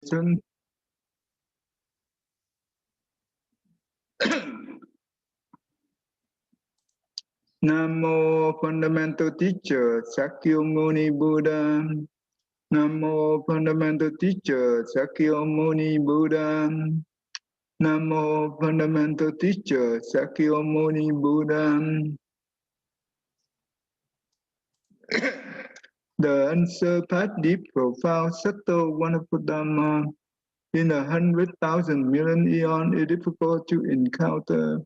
Listen. Namo Fundamental Teacher Sakyamuni Buddha. Namo Fundamental Teacher Sakyamuni Buddha. Namo Fundamental Teacher Sakyamuni Buddha. The unsurpassed, deep, profound, subtle, wonderful Dhamma in 100,000 million eons is difficult to encounter.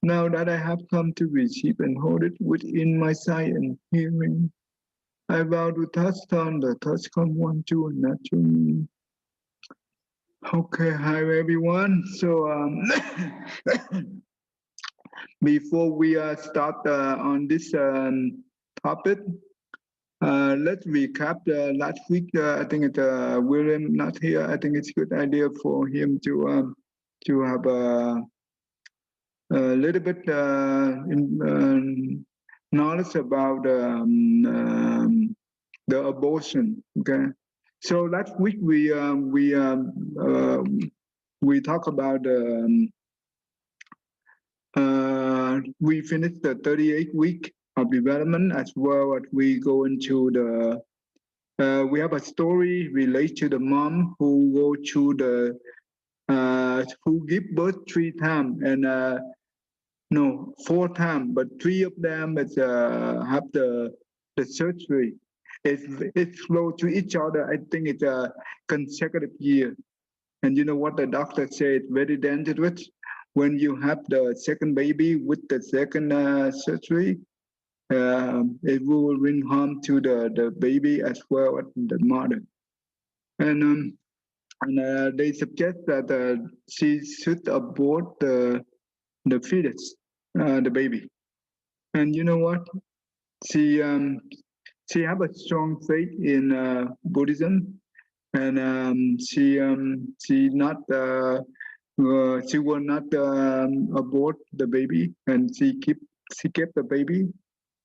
Now that I have come to receive and hold it within my sight and hearing, I vow to touch on the touch come one to naturally. Okay, hi everyone. So before we start on this topic, let's recap last week. I think it's William not here. I think it's a good idea for him to have a little bit knowledge about the abortion. Okay, so last week we talked about we finished the 38 week of development, as well as we go into the we have a story related to the mom who go through the who give birth 3 times and no 4 times, but 3 of them is have the surgery. It's flow to each other. I think it's a consecutive year, and you know what the doctor said? Very dangerous when you have the second baby with the second surgery. It will bring harm to the baby as well as the mother. And they suggest that she should abort the fetus, the baby. And you know what? She have a strong faith in Buddhism, and she not she will not abort the baby, and she kept the baby,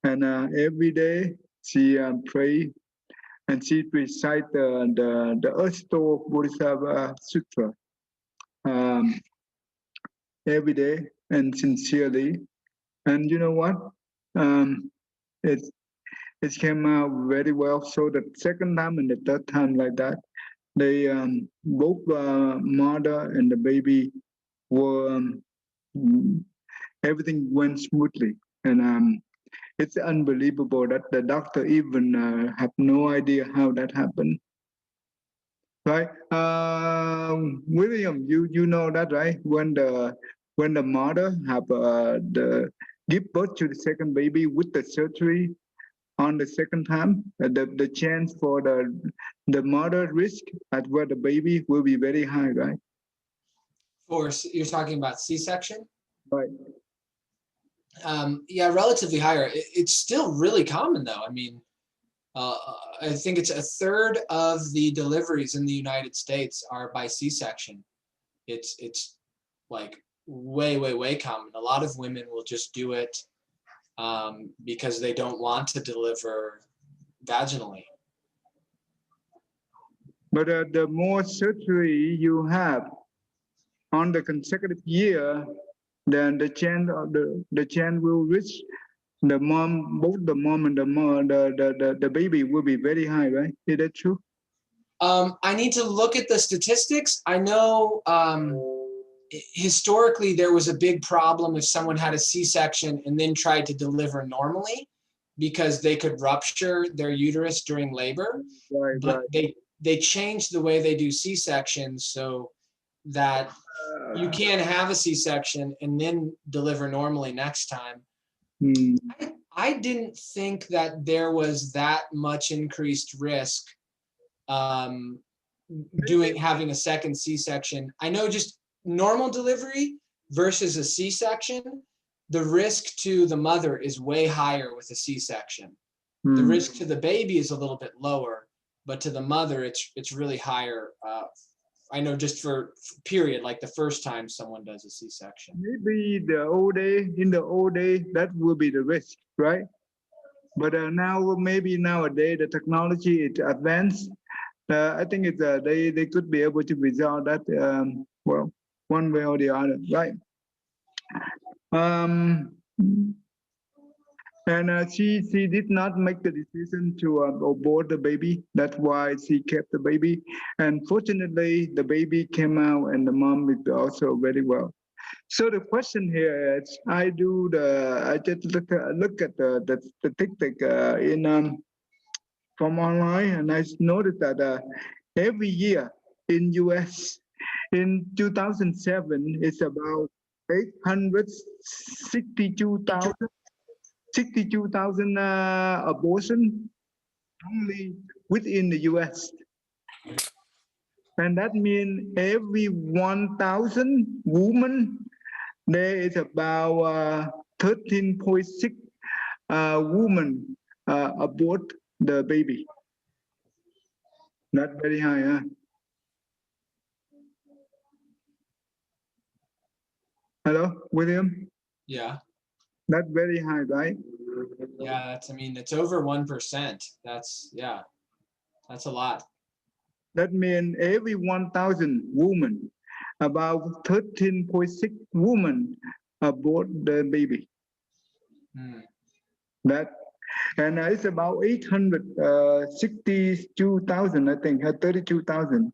and every day she pray, and she recite the Ashto Bodhisattva Sutra every day and sincerely. And you know what? It came out very well. So the second time and the third time like that, they both mother and the baby were everything went smoothly, and it's unbelievable that the doctor even have no idea how that happened. Right, William, you know that, right? When the mother have the give birth to the second baby with the surgery on the second time, the chance for the mother risk as well the baby will be very high, right? Or you're talking about C-section? Right. Yeah, relatively higher. It's still really common though. I mean, I think it's 1/3 of the deliveries in the United States are by C-section. It's like way common. A lot of women will just do it because they don't want to deliver vaginally. But the more surgery you have on the consecutive year, then the chance of the chance will reach the mom, both the mom and the baby will be very high, right? Is that true? I need to look at the statistics. I know historically there was a big problem if someone had a C-section and then tried to deliver normally, because they could rupture their uterus during labor. Right, but right. they changed the way they do C-sections so that you can have a C-section and then deliver normally next time. I didn't think that there was that much increased risk having a second C-section. I know just normal delivery versus a C-section, the risk to the mother is way higher with a C-section. The risk to the baby is a little bit lower, but to the mother, it's really higher. I know just for period, like the first time someone does a C-section. Maybe in the old day, that will be the risk, right? But now, maybe nowadays, the technology is advanced. I think it's they could be able to resolve that well, one way or the other, right? Um, and she did not make the decision to abort the baby. That's why she kept the baby. And fortunately, the baby came out, and the mom is also very well. So the question here is, I just look at the statistic in from online, and I noticed that every year in U.S. in 2007, it's about 862,000 abortion only within the U.S. And that means every 1,000 women, there is about 13.6 women abort the baby. Not very high, huh? Hello, William? Yeah. Not very high, right? Yeah, I mean, it's over 1%. That's a lot. That means every 1,000 women, about 13.6 women abort the baby. That, and it's about 862,000, I think, 32,000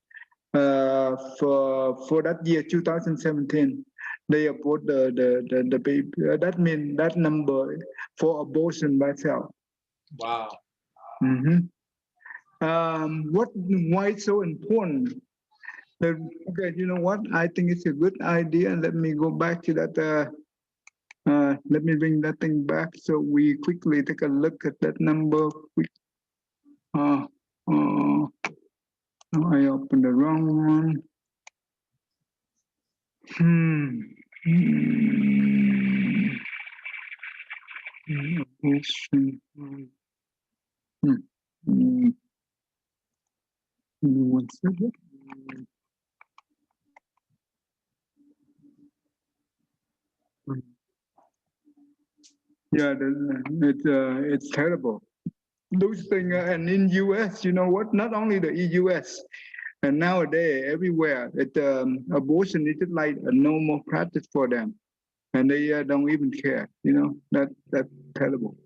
for that year, 2017. They abort the baby. That means that number for abortion by itself. Wow. Why it's so important? Okay, you know what? I think it's a good idea. Let me go back to that. Let me bring that thing back so we quickly take a look at that number. I opened the wrong one. One second. Yeah, it's terrible. Those things, and in U.S., you know what? Not only the U.S. and nowadays everywhere, abortion is just like a normal practice for them, and they don't even care. You know that's terrible.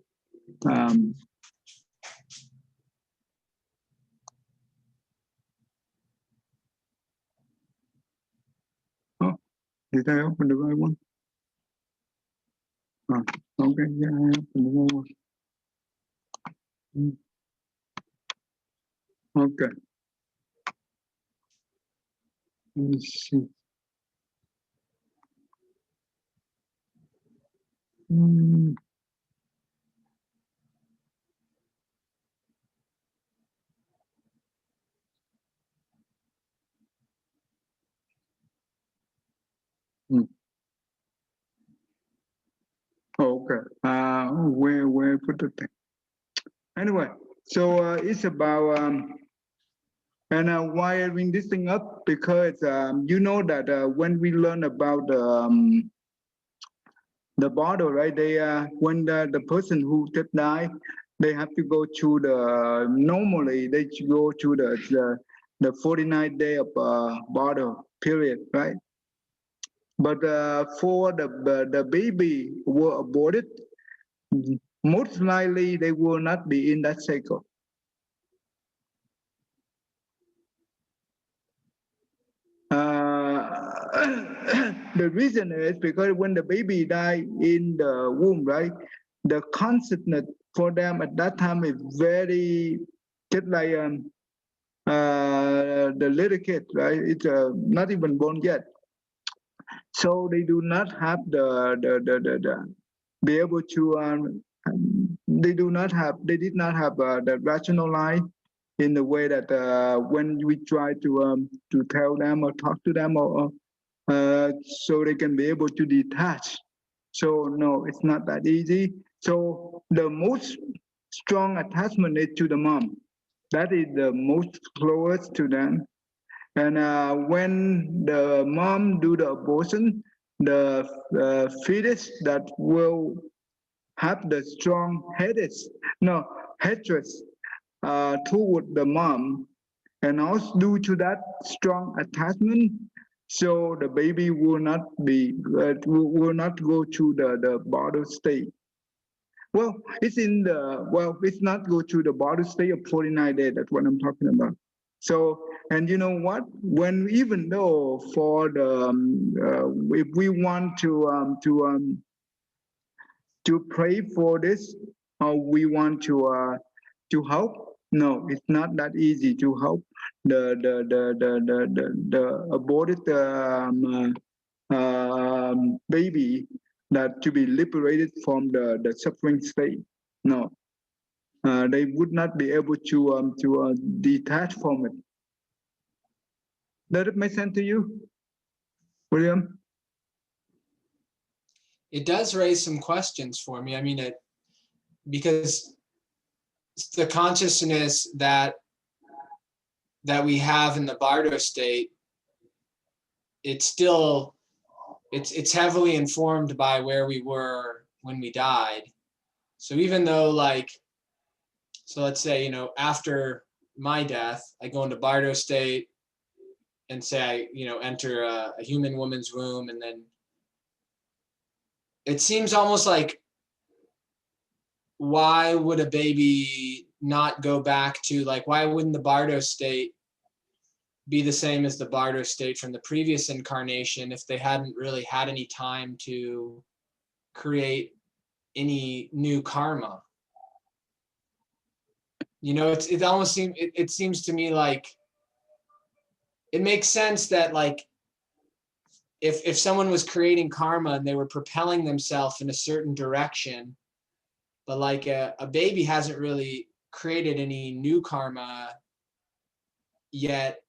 Oh, did I open the right one? Oh, okay, yeah, I opened the right one. Okay. Let me see. Oh, okay. Where put the thing? Anyway, so it's about and why I bring this thing up, because you know that when we learn about the bottle, right? They when the person who just died, they have to go to the normally they go to the 49 day of bottle period, right? But for the baby who were aborted, most likely they will not be in that cycle. The reason is because when the baby died in the womb, right, the consciousness for them at that time is very just like the little kid, right? It's not even born yet, so they do not have the be able to. They did not have the rational life in the way that when we try to tell them or talk to them or so they can be able to detach. So no, it's not that easy. So the most strong attachment is to the mom. That is the most closest to them. And when the mom do the abortion, the fetus that will have the strong hatred toward the mom and also due to that strong attachment, so the baby will not be will not go to the bottle state. Well, it's in the, well, it's not go to the bottle state of 49 days. That's what I'm talking about. So, and you know what? When, even though for the if we want to pray for this, or we want to help, no, it's not that easy to help the aborted baby, that to be liberated from the suffering state. No, they would not be able to detach from it. Does it make sense to you, William? It does raise some questions for me. I mean, because the consciousness that we have in the Bardo state, it's still, it's heavily informed by where we were when we died. So even though, like, so let's say, you know, after my death, I go into Bardo state and say I, you know, enter a human woman's womb, and then it seems almost like, why would a baby not go back to, like, why wouldn't the Bardo state be the same as the Bardo state from the previous incarnation if they hadn't really had any time to create any new karma? You know, it almost seems, it seems to me like it makes sense that, like, if someone was creating karma and they were propelling themselves in a certain direction, but like a baby hasn't really created any new karma yet,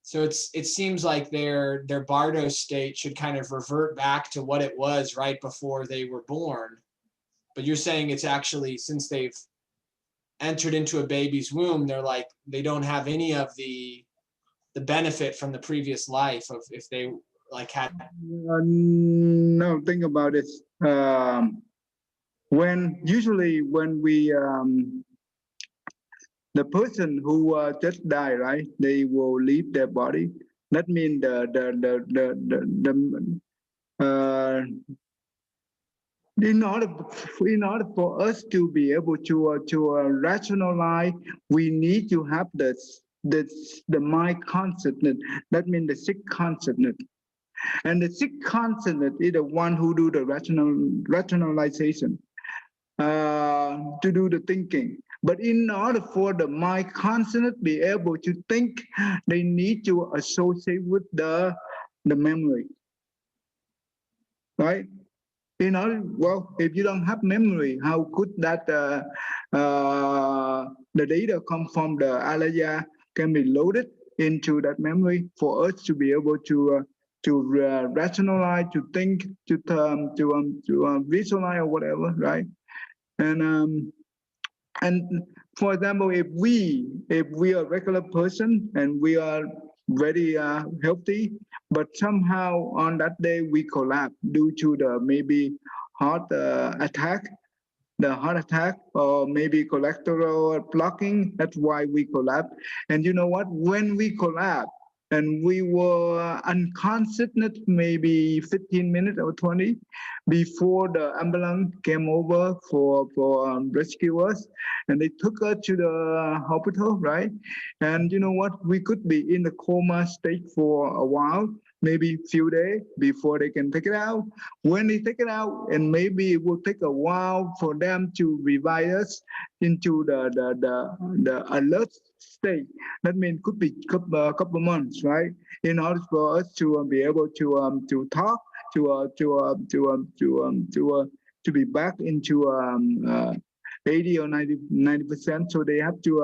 so it seems like their Bardo state should kind of revert back to what it was right before they were born. But you're saying it's actually, since they've entered into a baby's womb, they're like, they don't have any of the benefit from the previous life of, if they like had. No, think about it. When usually when we the person who just died, right? They will leave their body. That means in order for us to be able to rationalize, we need to have the mind consciousness. That means the sick consciousness. And the sick consciousness is the one who do the rationalization, to do the thinking. But in order for the mind consciousness be able to think, they need to associate with the memory, right? In order, well, if you don't have memory, how could that the data come from the alaya can be loaded into that memory for us to be able to rationalize, to think, to visualize or whatever, right? And for example, if we are a regular person and we are very healthy, but somehow on that day we collapse due to the maybe heart attack, or maybe cholesterol blocking. That's why we collapse. And you know what? When we collapse and we were unconscious, maybe 15 minutes or 20 before the ambulance came over for rescue us, and they took us to the hospital, right? And you know what? We could be in the coma state for a while, maybe a few days before they can take it out. When they take it out, and maybe it will take a while for them to revive us into the alert state. That means could be couple months, right? In order for us to be able to talk, to be back into 80 or 90%. So they have to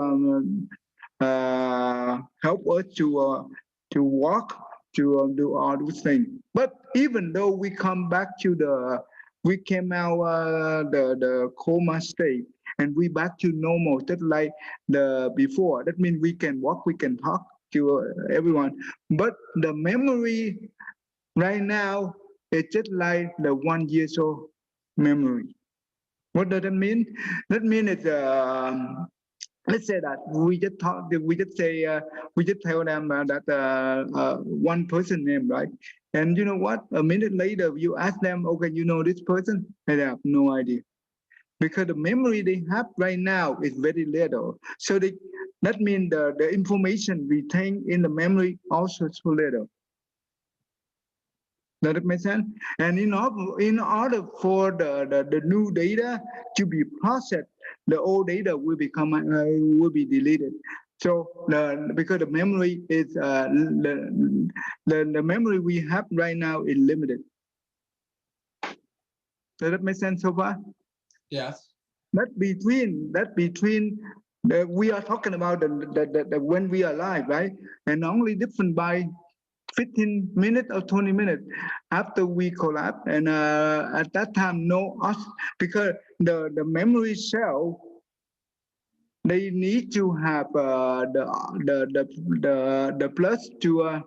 help us to walk, to do all those things. But even though we come back to we came out the coma state, and we back to normal, just like the before. That means we can walk, we can talk to everyone. But the memory right now is just like the 1 year old memory. What does that mean? That means it's let's say that we just tell them that one person name, right? And you know what? A minute later, you ask them, okay, you know this person? They have no idea because the memory they have right now is very little. So that means the information retained in the memory also is so little. Does it make sense? And in order for the new data to be processed, the old data will be deleted. So because the memory is the memory we have right now is limited. Does that make sense so far? Yes. That between we are talking about the when we are alive, right? And only different by 15 minutes or 20 minutes after we collapse. And at that time, no us, because the memory cell, they need to have the plus to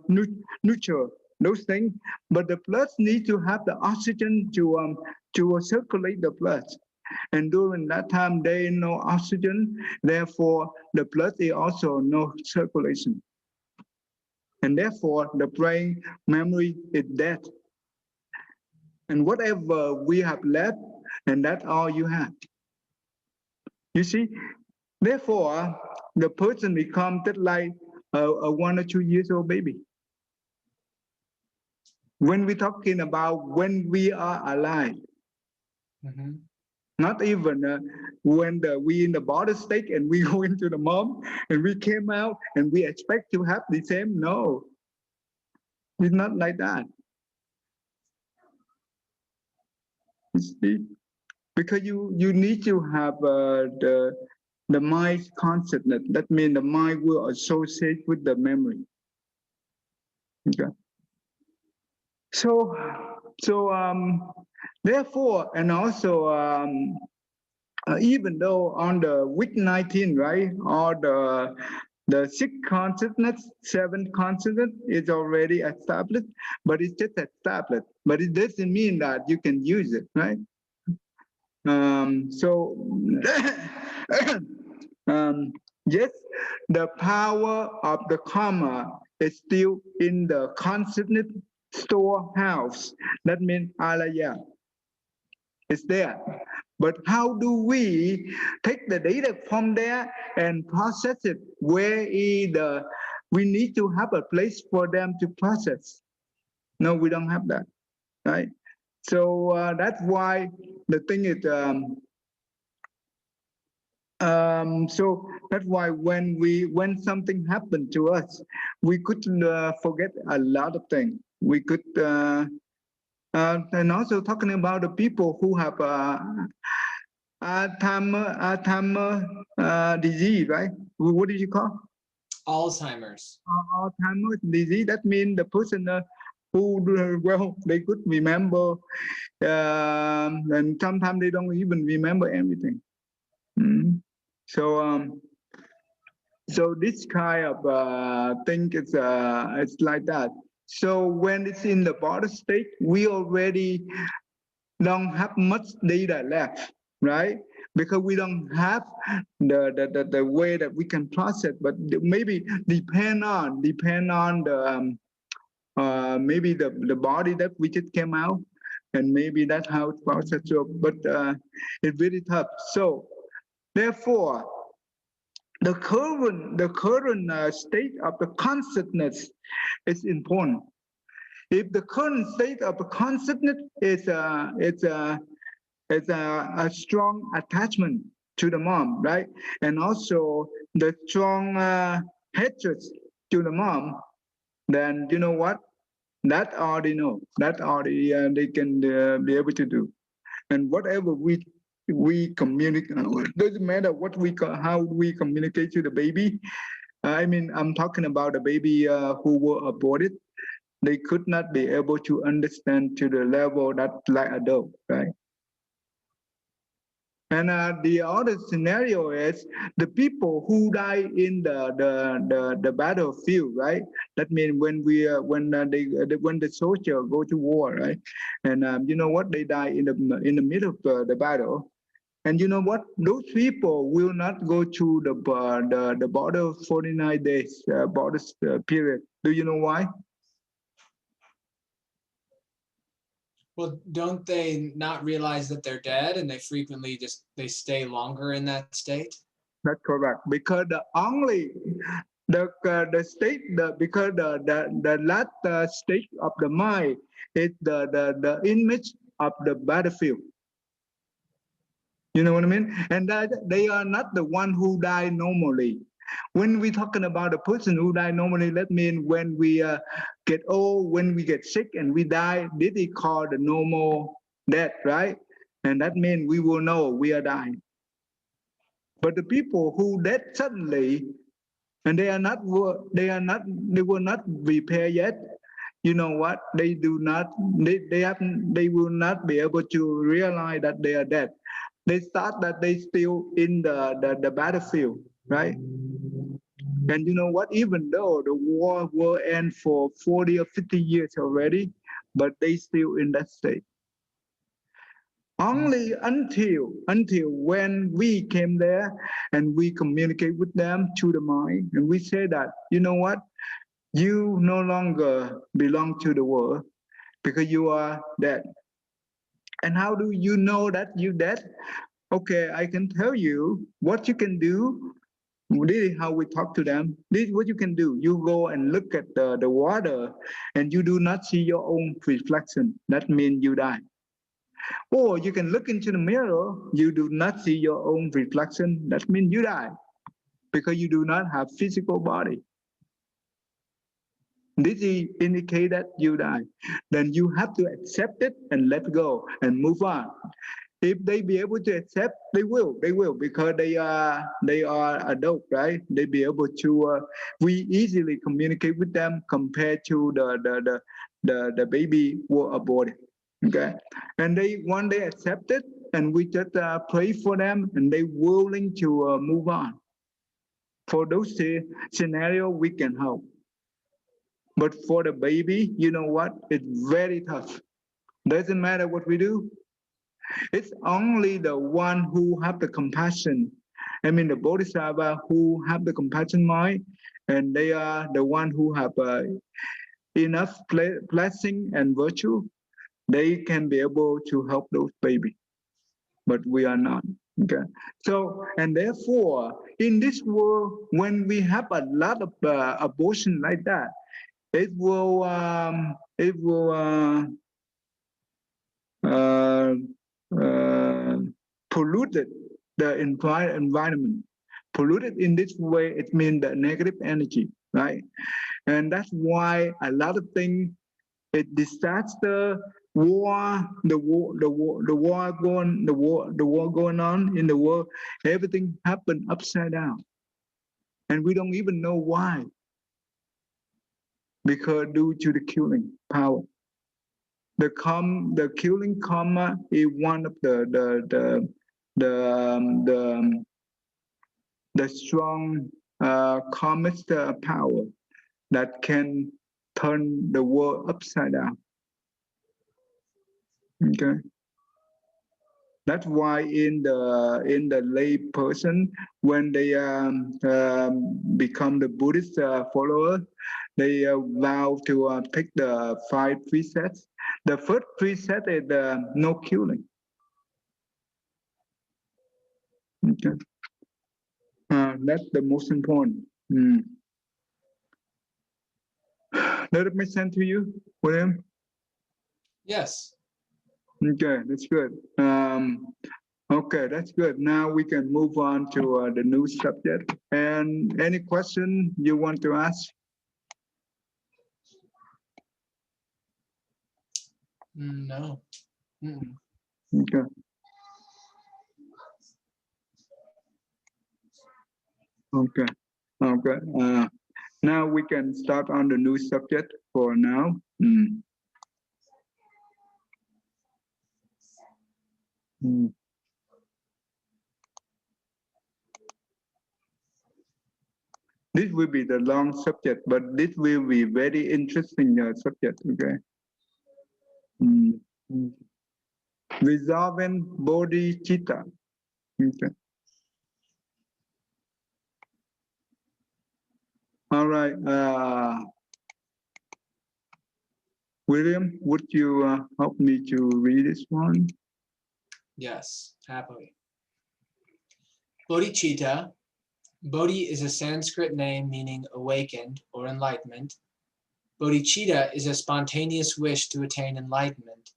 nurture those things, but the plus need to have the oxygen to circulate the blood. And during that time, there is no oxygen, therefore the blood is also no circulation. And therefore, the brain memory is dead. And whatever we have left, and that's all you have. You see, therefore, the person becomes just like a 1 or 2 years old baby. When we're talking about when we are alive, not even when we in the body state and we go into the mom and we came out and we expect to have the same. No, it's not like that. You see, because you need to have the mind consciousness. That means the mind will associate with the memory. Okay. So therefore, and also even though on the week 19, right, or the sixth consciousness, seventh consciousness is already established, but it's just established. But it doesn't mean that you can use it, right? So yes, the power of the karma is still in the consciousness storehouse. That means alaya. It's there. But how do we take the data from there and process it? Where is we need to have a place for them to process. No, we don't have that, right? So that's why the thing is, so that's why when something happened to us, we could forget a lot of things. We could, and also talking about the people who have Alzheimer disease, right? What did you call? Alzheimer's. Alzheimer's disease. That means the person who, well, they could remember, and sometimes they don't even remember everything. So, so this kind of thing is it's like that. So when it's in the body state, we already don't have much data left, right? Because we don't have the way that we can process, but maybe depend on the maybe the body that we just came out, and maybe that's how it's processed. So, but it's really tough. So therefore, the current state of the consciousness is important. If the current state of the consciousness is a strong attachment to the mom, right? And also the strong hatred to the mom, then you know what? That already know. That already they can be able to do. And whatever we communicate, doesn't matter what how we communicate to the baby. I mean, I'm talking about the baby who were aborted. They could not be able to understand to the level that like adult, right? And the other scenario is the people who die in the battlefield, right? That means when when the soldier go to war, right? And you know what? They die in the middle of the battle. And you know what? Those people will not go to the border 49 days border period. Do you know why? Well, don't they not realize that they're dead and they frequently just they stay longer in that state? That's correct. Because the state because the last state of the mind is the image of the battlefield. You know what I mean? And that they are not the one who die normally. When we're talking about a person who die normally, that means when we get old, when we get sick and we die, this is called the normal death, right? And that means we will know we are dying. But the people who dead suddenly and they will not prepare yet. You know what? They do not. They will not be able to realize that they are dead. They thought that they still in the battlefield, right? And you know what? Even though the war will end for 40 or 50 years already, but they still in that state. Only until when we came there and we communicate with them through the mind, and we say that, you know what? You no longer belong to the world because you are dead. And how do you know that you're dead? Okay, I can tell you what you can do. This is how we talk to them. This is what you can do. You go and look at the water and you do not see your own reflection. That means you die. Or you can look into the mirror, you do not see your own reflection. That means you die because you do not have physical body. This indicate that you die. Then you have to accept it and let go and move on. If they be able to accept, they will because they are adult, right? They be able to. We easily communicate with them compared to the baby were aborted. Okay, and they one day accept it, and we just pray for them, and they willing to move on. For those scenario, we can help. But for the baby, you know what? It's very tough. Doesn't matter what we do. It's only the one who have the compassion. I mean, the Bodhisattva who have the compassion mind, and they are the one who have enough blessing and virtue. They can be able to help those babies, but we are not. Okay. So, and therefore, in this world, when we have a lot of abortion like that, it will uh, uh, polluted the environment. Polluted in this way, it means the negative energy, right? And that's why a lot of things, it disaster, war going on in the world, everything happened upside down, and we don't even know why. Because due to the killing power. The killing karma is one of the strong karmic power that can turn the world upside down. Okay, that's why in the lay person, when they become the Buddhist follower, they vow to take the 5 precepts. The first precept is no killing. Okay. That's the most important. Does it make sense to you, William? Yes. Okay, that's good. Okay, that's good. Now we can move on to the new subject. And any question you want to ask? No. Okay. Okay. Okay. Now we can start on the new subject for now. This will be the long subject, but this will be very interesting subject. Okay. Resolving bodhicitta. Okay. All right. William, would you help me to read this one? Yes, happily. Bodhicitta. Bodhi is a Sanskrit name meaning awakened or enlightenment. Bodhicitta is a spontaneous wish to attain enlightenment,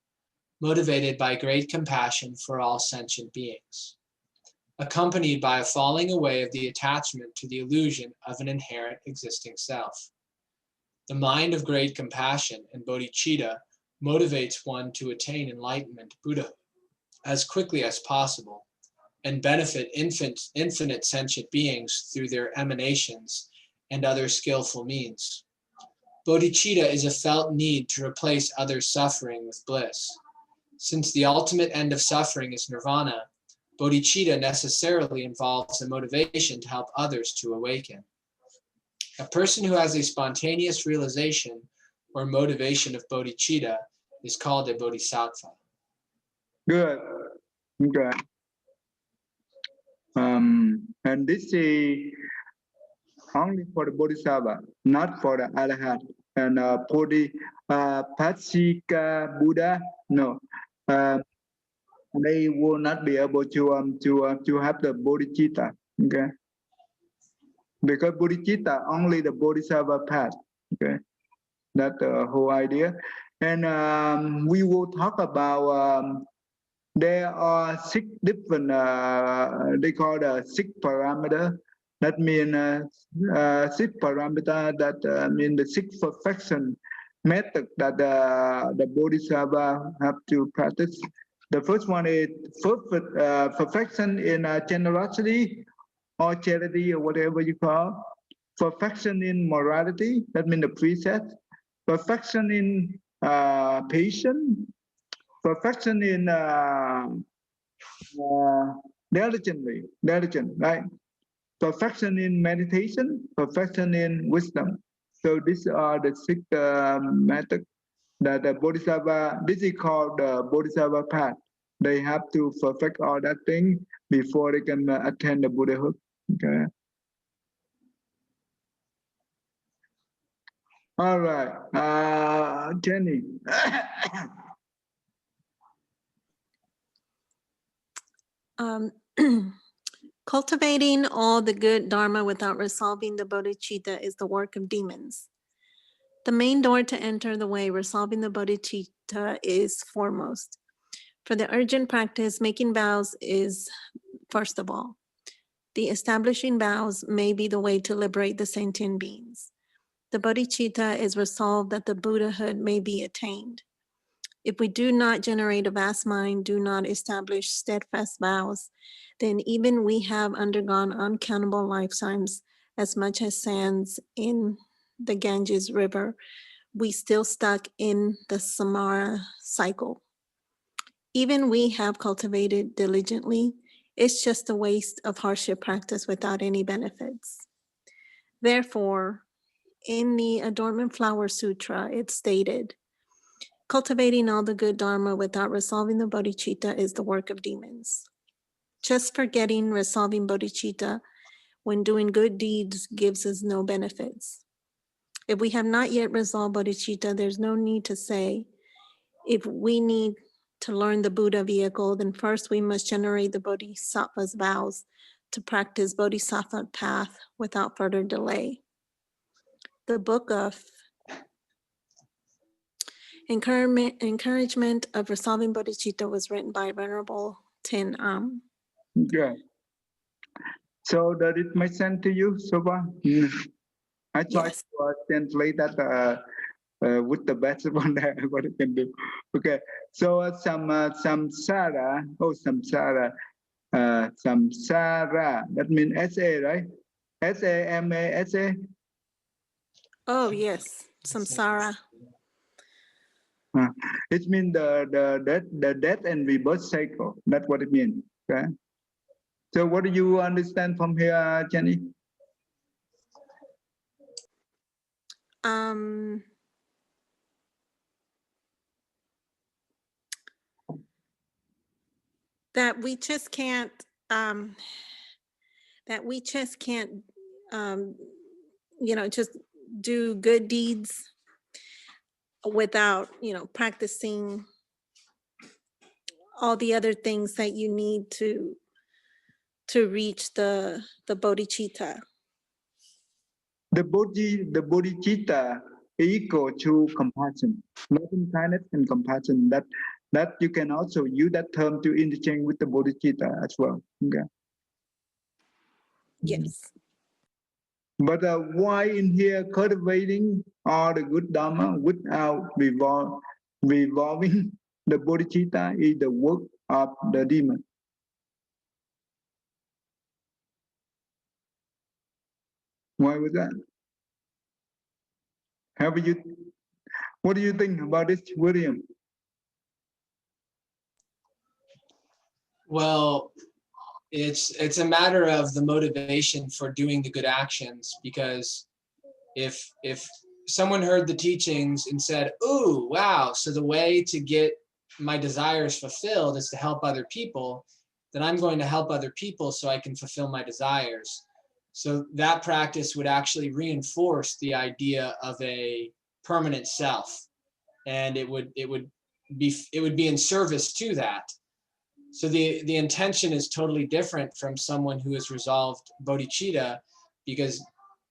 motivated by great compassion for all sentient beings, accompanied by a falling away of the attachment to the illusion of an inherent existing self. The mind of great compassion and bodhicitta motivates one to attain enlightenment, Buddhahood, as quickly as possible, and benefit infinite sentient beings through their emanations and other skillful means. Bodhicitta is a felt need to replace others' suffering with bliss. Since the ultimate end of suffering is nirvana, bodhicitta necessarily involves a motivation to help others to awaken. A person who has a spontaneous realization or motivation of bodhicitta is called a bodhisattva. Good. Okay. And this is only for the Bodhisattva, not for the Arhat. And Patsika Buddha, no. They will not be able to have the bodhicitta. Okay. Because bodhicitta only the bodhisattva path. Okay. That's the whole idea. And we will talk about there are 6 different they call the 6 parameter. That means 6 parameter that mean the 6 perfection method that the bodhisattva have to practice. The first one is perfection in generosity or charity or whatever you call. Perfection in morality, that means the precept. Perfection in patience. Perfection in diligent, right? Perfection in meditation, perfection in wisdom. So these are the 6 methods that the Bodhisattva, this is called the Bodhisattva path. They have to perfect all that thing before they can attain the Buddhahood. Okay. All right, Jenny. Cultivating all the good dharma without resolving the bodhicitta is the work of demons. The main door to enter the way resolving the bodhicitta is foremost. For the urgent practice, making vows is first of all. The establishing vows may be the way to liberate the sentient beings. The bodhicitta is resolved that the Buddhahood may be attained. If we do not generate a vast mind, do not establish steadfast vows, then even we have undergone uncountable lifetimes, as much as sands in the Ganges River, we still stuck in the samsara cycle. Even we have cultivated diligently, it's just a waste of hardship practice without any benefits. Therefore, in the Adornment Flower Sutra, it's stated, cultivating all the good dharma without resolving the bodhicitta is the work of demons. Just forgetting resolving bodhicitta when doing good deeds gives us no benefits. If we have not yet resolved bodhicitta, there's no need to say, if we need to learn the Buddha vehicle, then first we must generate the bodhisattva's vows to practice bodhisattva path without further delay. The book of Encouragement of Resolving Bodhicitta was written by Venerable Tin Am. Yeah. So does it make sense to you so far? I tried Yes. to translate that with the best one that what I can do. Okay. So samsara, samsara. That means SA, right? SAMA. Oh, yes. Samsara. It means the death and rebirth cycle. That's what it means. Okay. So what do you understand from here, Jenny? That we just can't that we just can't, just do good deeds without, practicing all the other things that you need to reach the bodhicitta. The bodhicitta equal to compassion, loving kindness and compassion. That you can also use that term to interchange with the bodhicitta as well. Okay. Yes. But why in here cultivating all the good dharma without revolving the bodhicitta is the work of the demon. Why was that? What do you think about this, William? Well, it's a matter of the motivation for doing the good actions, because if someone heard the teachings and said, "Ooh, wow, so the way to get my desires fulfilled is to help other people," then I'm going to help other people so I can fulfill my desires. So that practice would actually reinforce the idea of a permanent self, and it would be in service to that. So the intention is totally different from someone who has resolved bodhicitta, because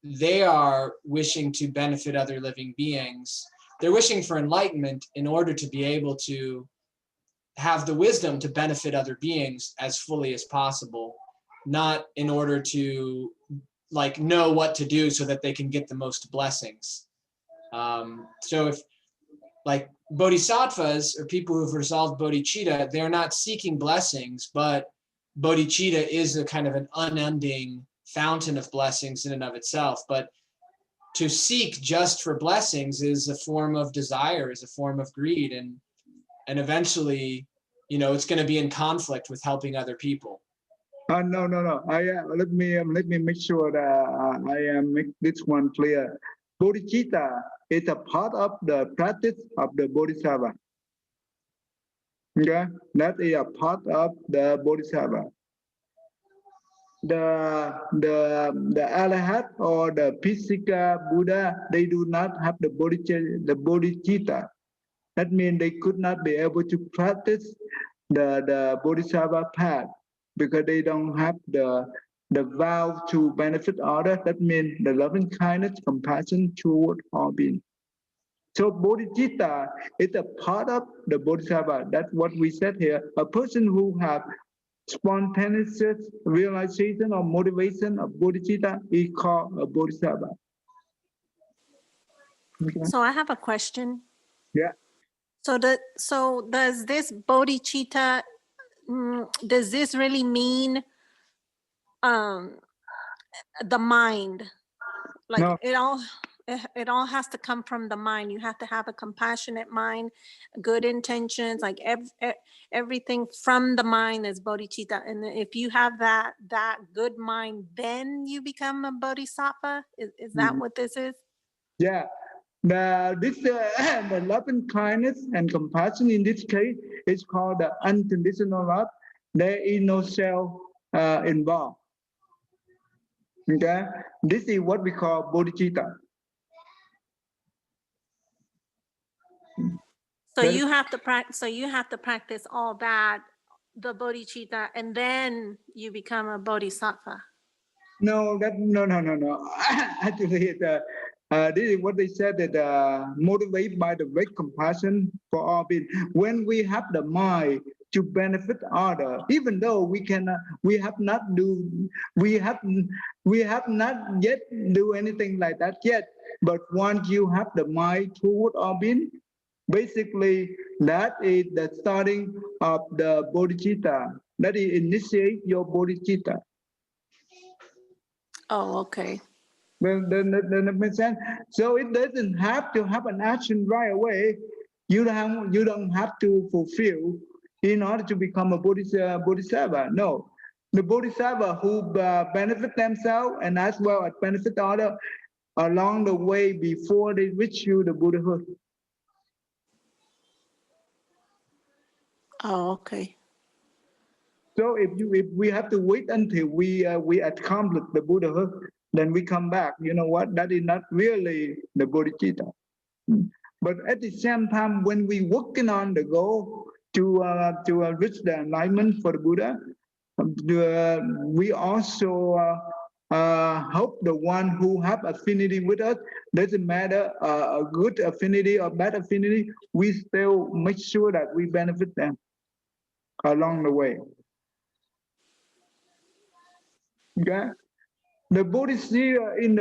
they are wishing to benefit other living beings. They're wishing for enlightenment in order to be able to have the wisdom to benefit other beings as fully as possible, not in order to know what to do so that they can get the most blessings. So if bodhisattvas, or people who've resolved bodhicitta, they're not seeking blessings, but bodhicitta is a kind of an unending fountain of blessings in and of itself. But to seek just for blessings is a form of desire, is a form of greed, and eventually, it's going to be in conflict with helping other people. No. Let me make sure that I make this one clear. Bodhicitta is a part of the practice of the bodhisattva. Okay, that is a part of the bodhisattva. The Arhat or the Pisika Buddha, they do not have the bodhicitta. That means they could not be able to practice the bodhisattva path because they don't have the vow to benefit others. That means the loving kindness, compassion toward all beings. So bodhicitta is a part of the bodhisattva. That's what we said here. A person who has spontaneous realization or motivation of bodhicitta is called a bodhisattva. Okay. So I have a question. Yeah. So does this bodhicitta, does this really mean the mind? No. It all has to come from the mind. You have to have a compassionate mind, good intentions, everything from the mind is bodhicitta. And if you have that good mind, then you become a bodhisattva. Is that what this is? Yeah. The loving kindness and compassion in this case is called the unconditional love. There is no self involved. Okay, this is what we call bodhicitta. So you have to practice. So you have to practice all that, the bodhicitta, and then you become a bodhisattva. No. Actually, this is what they said, that motivated by the great compassion for all beings. When we have the mind to benefit others, even though we have not yet do anything like that yet. But once you have the mind toward all beings, basically that is the starting of the bodhicitta. That is initiate your bodhicitta. Oh, okay. Well, then it makes sense. So it doesn't have to have an action right away. You don't have to fulfill in order to become a bodhisattva. No, the bodhisattva who benefit themselves and as well as benefit others along the way before they reach you the Buddhahood. Oh, okay. So if we have to wait until we accomplish the Buddhahood, then we come back. You know what? That is not really the Bodhicitta. But at the same time, when we working on the goal to reach the enlightenment for the Buddha, we also hope the one who have affinity with us, doesn't matter a good affinity or bad affinity, we still make sure that we benefit them along the way. Okay. The Bodhisattva in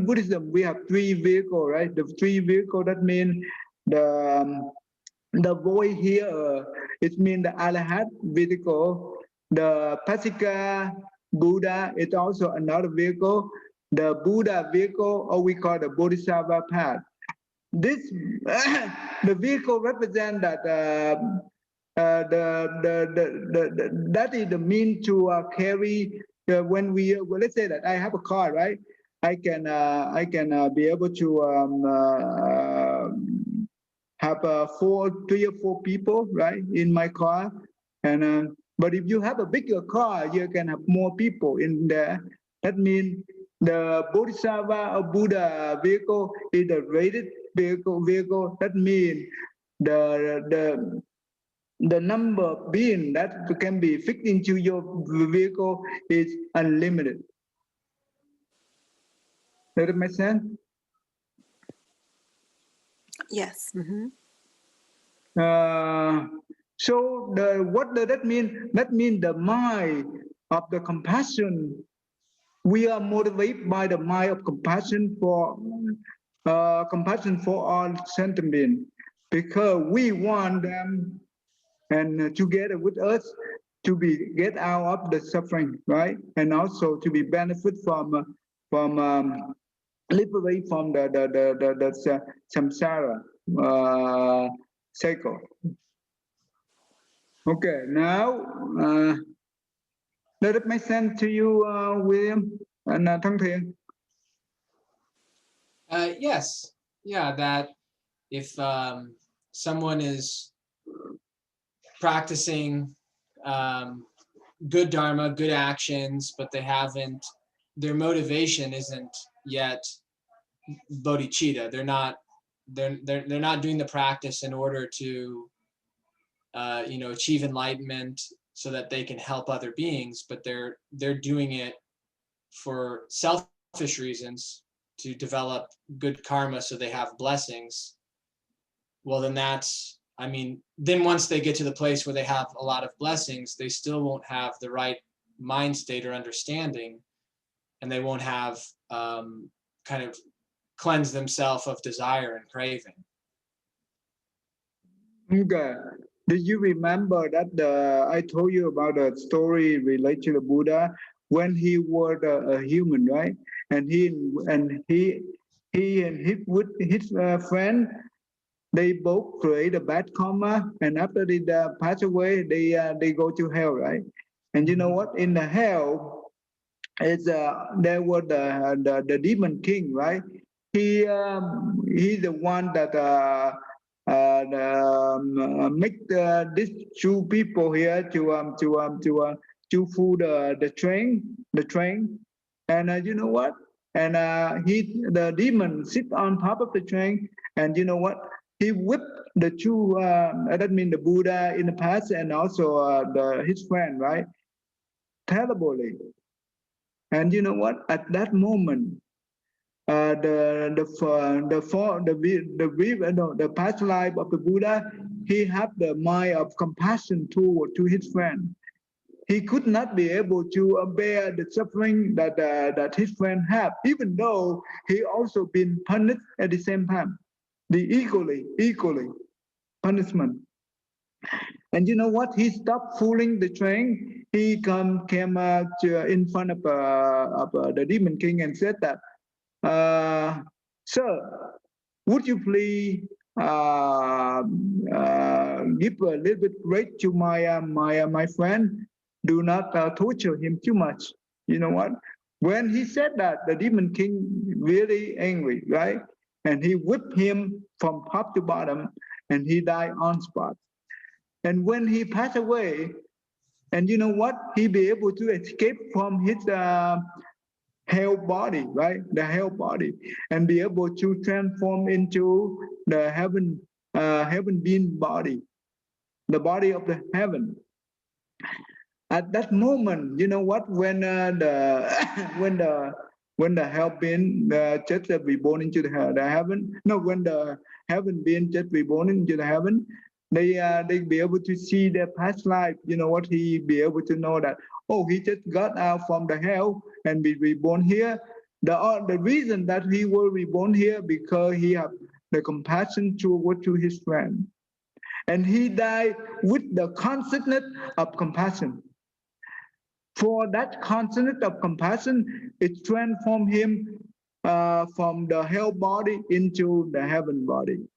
Buddhism, we have three vehicles, right? The three vehicles, that means the void here, it means the Arahat vehicle. The Pasika Buddha is also another vehicle. The Buddha vehicle, or we call the Bodhisattva path. This the vehicle represent that that is the mean to carry. When we let's say that I have a car, right? I can be able to have three or four people, right, in my car. And but if you have a bigger car, you can have more people in there. That means the Bodhisattva or Buddha vehicle is the rated vehicle. That means the number of being that can be fixed into your vehicle is unlimited. Does it make sense? Yes. Mm-hmm. So what does that mean? That means the mind of the compassion. We are motivated by the mind of compassion for all sentient, because we want them and together with us to be get out of the suffering, right? And also to be benefit from liberate from the samsara cycle. Okay, now does it make sense to you, William and Thăng Thiện? Yes, yeah, that if someone is practicing good dharma, good actions, but they haven't, their motivation isn't yet bodhicitta. They're not doing the practice in order to achieve enlightenment so that they can help other beings, but they're doing it for selfish reasons, to develop good karma so they have blessings. Well, then then once they get to the place where they have a lot of blessings, they still won't have the right mind state or understanding, and they won't have kind of cleanse themselves of desire and craving. Okay. Do you remember that I told you about a story related to the Buddha when he was a human, right? And he and with his friend, they both create a bad karma, and after they pass away, they go to hell, right? And you know what? In the hell, there was the demon king, right? He's the one that make these two people here to fool the train, and you know what? And the demon sit on top of the train, and you know what? He whipped the two. That means the Buddha in the past, and also his friend, right? Terribly. And you know what? At that moment, the past life of the Buddha, he had the mind of compassion to his friend. He could not be able to bear the suffering that his friend had, even though he also been punished at the same time, the equally punishment. And you know what? He stopped fooling the train. He came in front of the demon king and said that, sir, would you please give a little bit rate to my friend? Do not torture him too much. You know what? When he said that, the demon king really angry, right? And he whipped him from top to bottom, and he died on spot. And when he passed away, And you know what? He be able to escape from his hell body, right? The hell body, and be able to transform into the heaven being body, the body of the heaven. At that moment, you know what? When the when the when the hell being just be born into the heaven, no, when the heaven being just be born into the heaven, they be able to see their past life. You know what? He be able to know that, oh, he just got out from the hell and be reborn here. The reason that he will reborn here because he have the compassion to his friend, and he died with the consciousness of compassion. For that consciousness of compassion, it transformed him from the hell body into the heaven body.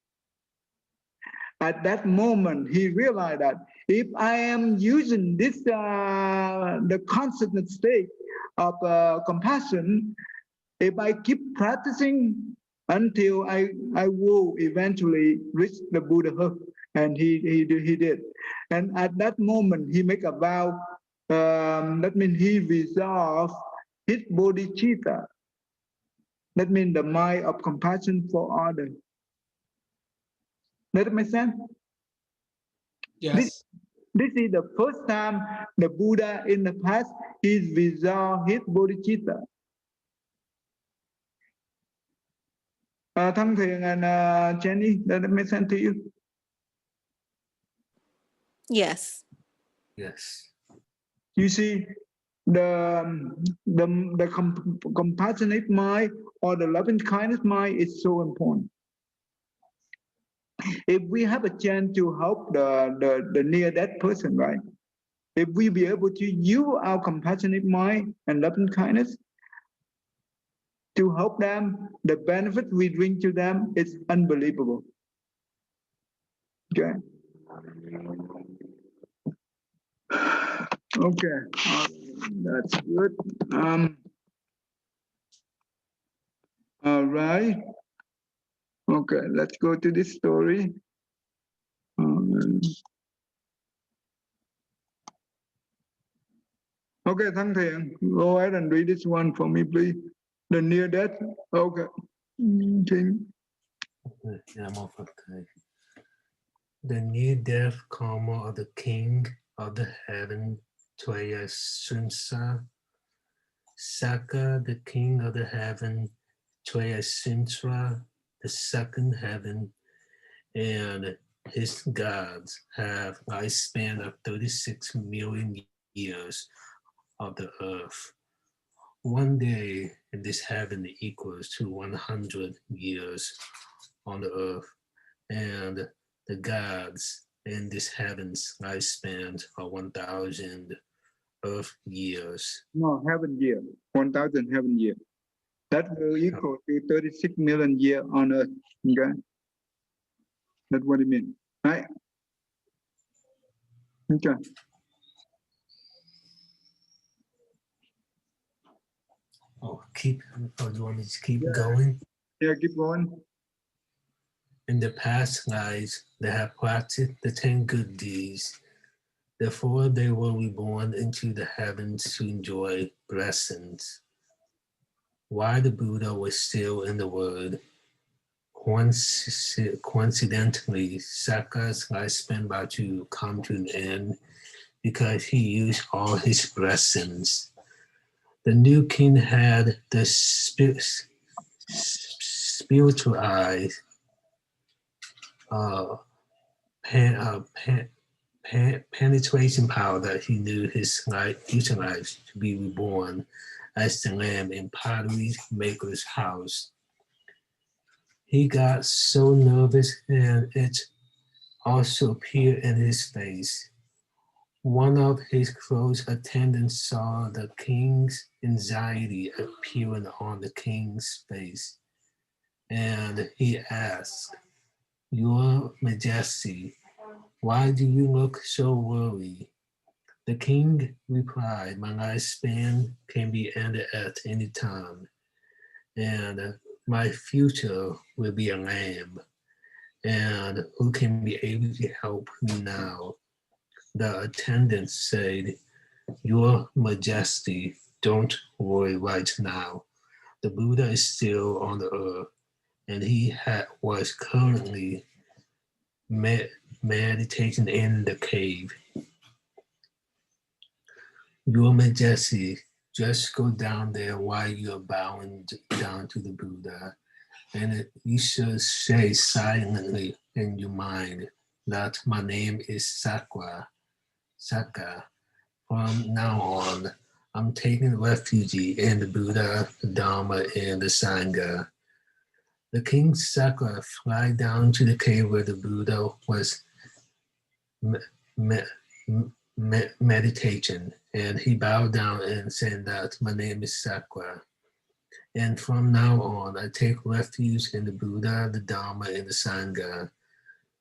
At that moment, he realized that if I am using this, the consciousness state of compassion, if I keep practicing until I will eventually reach the Buddhahood, and he did. And at that moment, he make a vow. That means he resolved his bodhicitta. That means the mind of compassion for others. Does that make sense? Yes. This is the first time the Buddha in the past he resolved his bodhicitta. Thăng Thiền and Jenny, does that make sense to you? Yes. Yes. You see, the compassionate mind or the loving kindness mind is so important. If we have a chance to help the near death person, right? If we be able to use our compassionate mind and loving kindness to help them, the benefit we bring to them is unbelievable. Okay. Okay, that's good. All right. Okay, let's go to this story. Okay, Thăng Thiện, go ahead and read this one for me, please. The near death. Okay. King. Yeah, okay. The near-death karma of the king of the heaven, Tuyasunsa. Saka, the king of the heaven, Tuyasuntra, the second heaven, and his gods have a lifespan of 36 million years of the earth. One day in this heaven equals to 100 years on the earth, and the gods in this heaven's lifespan are 1,000 earth years. No, heaven year. 1,000 heaven year. That will equal to 36 million years on earth. Okay. That's what it means. Right? Okay. Oh, do you want me to keep going? Yeah, keep going. In the past lives, they have practiced the 10 good deeds. Therefore, they will be born into the heavens to enjoy blessings. While the Buddha was still in the world, coincidentally, Saka's lifespan about to come to an end because he used all his blessings. The new king had the spiritual eyes, penetration power that he knew his future life to be reborn as the lamb in pottery maker's house. He got so nervous and it also appeared in his face. One of his close attendants saw the king's anxiety appearing on the king's face, and he asked, "Your Majesty, why do you look so worried?" The king replied, "My lifespan can be ended at any time, and my future will be a lamb, and who can be able to help me now?" The attendant said, Your Majesty, don't worry right now. The Buddha is still on the earth, and he was currently meditating in the cave. Your Majesty, just go down there while you're bowing down to the Buddha, and you should say silently in your mind that my name is Saka. From now on, I'm taking refuge in the Buddha, the Dharma, and the Sangha. The king Sakura fly down to the cave where the Buddha was meditating, and he bowed down and said that my name is Sakura. And from now on, I take refuge in the Buddha, the Dharma, and the Sangha.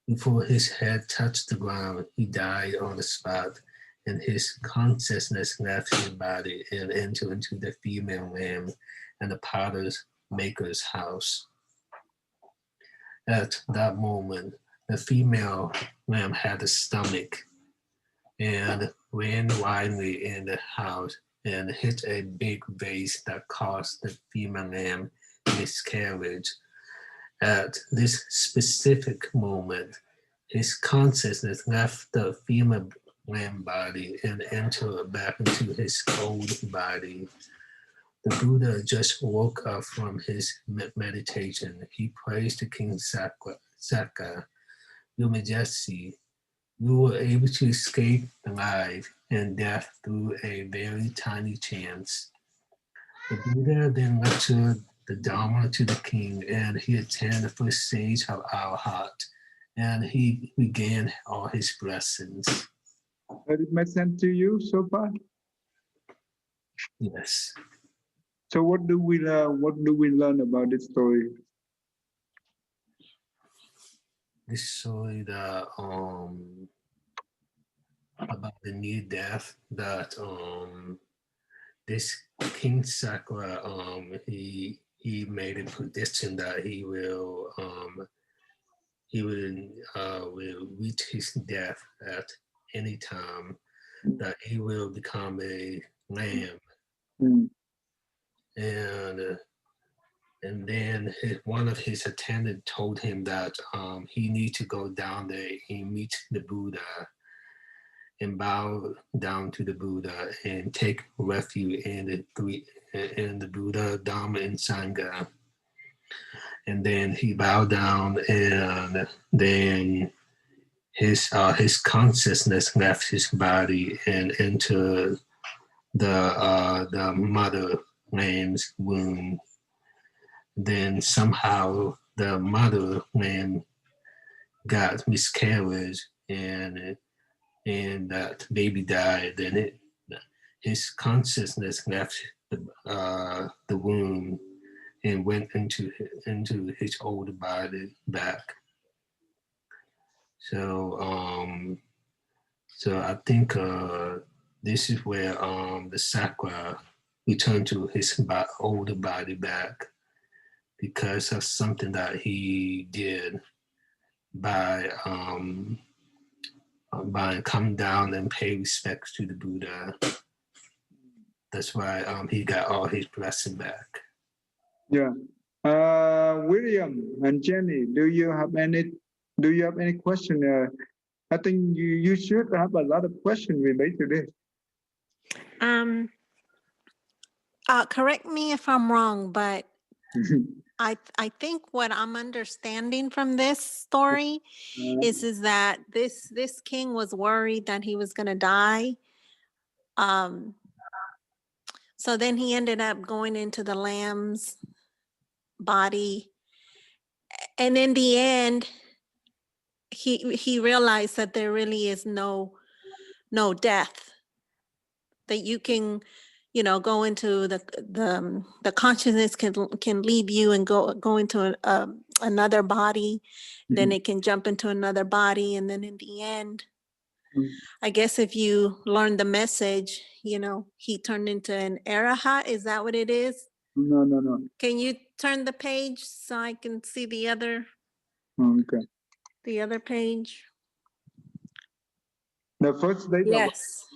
Before his head touched the ground, he died on the spot, and his consciousness left his body and entered into the female lamb and the potter's maker's house. At that moment, the female lamb had a stomach and ran wildly in the house and hit a big vase that caused the female lamb miscarriage. At this specific moment, his consciousness left the female lamb body and entered back into his old body. The Buddha just woke up from his meditation. He praised the King Saka, Your Majesty, you were able to escape alive and death through a very tiny chance. The Buddha then lectured the Dharma to the king, and he attained the first stage of our heart, and he regained all his blessings. Does it make sense to you so far? Yes. So what do we learn? What do we learn about this story? This story that about the near death that this King Sakura he made a prediction that he will reach his death at any time, that he will become a lamb. Mm. And then one of his attendants told him that he need to go down there and meet the Buddha and bow down to the Buddha and take refuge in the Buddha, Dharma, and Sangha. And then he bowed down, and then his consciousness left his body and entered the mother lamb's womb. Then somehow the mother lamb got miscarriage, and that baby died. Then his consciousness left the womb and went into his old body back. So I think this is where the Sakura returned to his older body back, because of something that he did by come down and pay respects to the Buddha. That's why he got all his blessing back. Yeah. William and Jenny, do you have any question? I think you should have a lot of questions related to this. Correct me if I'm wrong, but I think what I'm understanding from this story is that this king was worried that he was going to die. So then he ended up going into the lamb's body, and in the end, he realized that there really is no death, that you can, go into the consciousness can leave you and go into another body, then it can jump into another body, and then in the end, I guess if you learn the message, he turned into an arahat. Is that what it is? No. Can you turn the page so I can see the other? Okay. The other page. The first stage of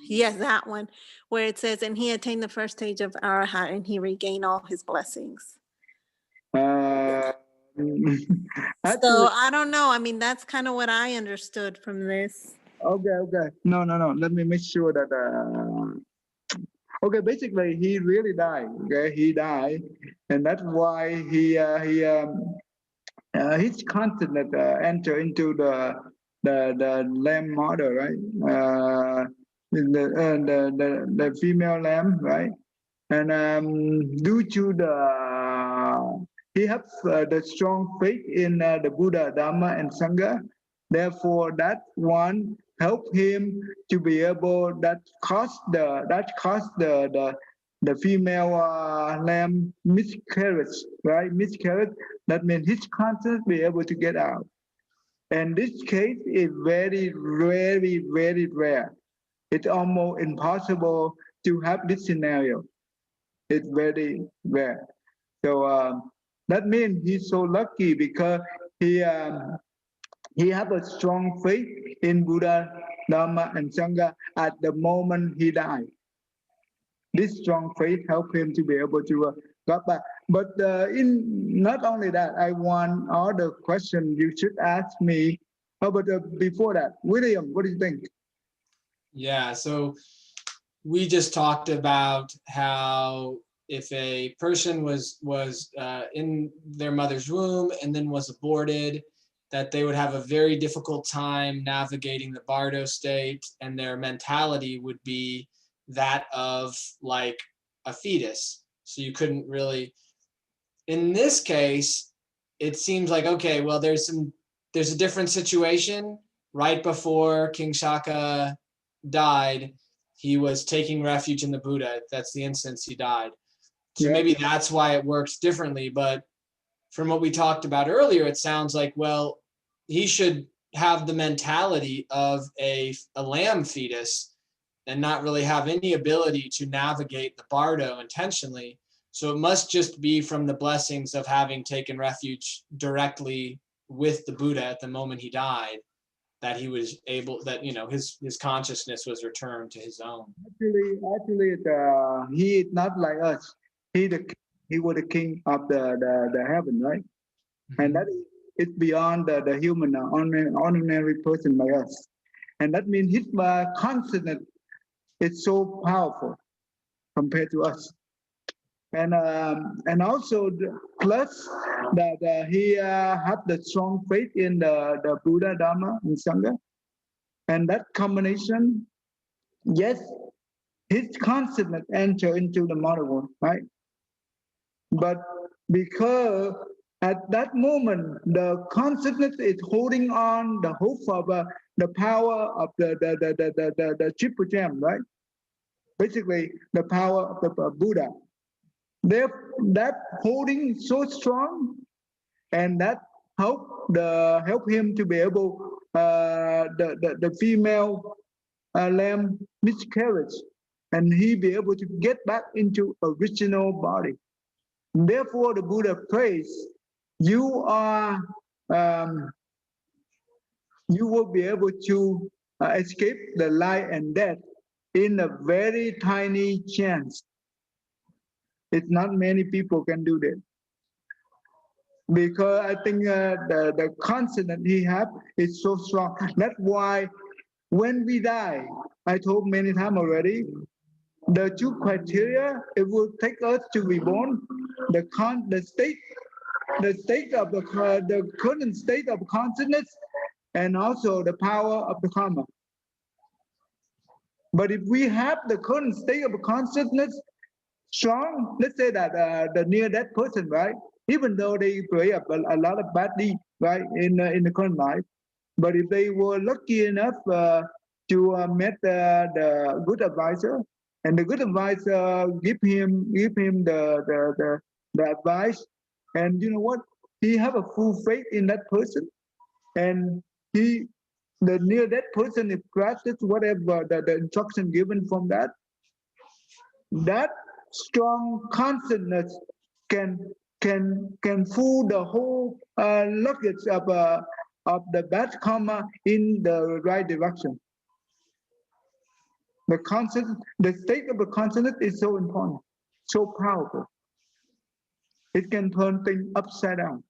Yes, that one, where it says, and he attained the first stage of Arahat, and he regained all his blessings. So actually, I don't know. I mean, that's kind of what I understood from this. okay. No. Let me make sure that. Okay, basically, he really died. Okay, he died, and that's why his continent enter into the lamb mother, right? The female lamb, right? And due to he has the strong faith in the Buddha, Dharma, and Sangha. Therefore, that one helped him to be able that caused the female lamb miscarriage, right? Miscarriage. That means his conscience be able to get out. And this case is very, very, very rare. It's almost impossible to have this scenario. It's very rare. So that means he's so lucky because he have a strong faith in Buddha, Dharma, and Sangha at the moment he died. This strong faith helped him to be able to go back. But in not only that, I want all the questions you should ask me. But before that, William, what do you think? Yeah, so we just talked about how if a person was in their mother's womb and then was aborted, that they would have a very difficult time navigating the bardo state, and their mentality would be that of like a fetus. So you couldn't really, in this case, it seems like, okay, well, there's a different situation. Right before King Shaka died, he was taking refuge in the Buddha. That's the instance he died. So Yeah. maybe that's why it works differently. But from what we talked about earlier, it sounds like, well, he should have the mentality of a lamb fetus and not really have any ability to navigate the bardo intentionally. So it must just be from the blessings of having taken refuge directly with the Buddha at the moment he died, that he was able, that, you know, his consciousness was returned to his own. Actually, he is not like us. He was the king of the heaven, right? Mm-hmm. And that is it's beyond the human, ordinary person like us. And that means his consciousness is so powerful compared to us. And also plus that he had the strong faith in the Buddha, Dharma, and Sangha. And that combination, yes, his consciousness enter into the mother womb, right? But because at that moment, the consciousness is holding on the hope of the power of the triple gem, right? Basically, the power of the Buddha. That holding so strong, and that help him to be able the female lamb miscarriage, and he be able to get back into original body. Therefore, the Buddha prays, you will be able to escape the life and death in a very tiny chance. It's not many people can do that. Because I think the consciousness he have is so strong. That's why when we die, I told many times already, the two criteria, it will take us to reborn, the state of the current state of consciousness, and also the power of the karma. But if we have the current state of consciousness strong, let's say that the near-death person, right? Even though they play up a lot of bad deeds, right, in the current life, but if they were lucky enough to meet the good advisor, and the good advisor give him the advice, and you know what? He have a full faith in that person, and the near-death person, if practice whatever the instruction given from that strong consciousness can fool the whole luggage of the bad karma in the right direction. The consciousness, the state of the consciousness is so important, so powerful. It can turn things upside down.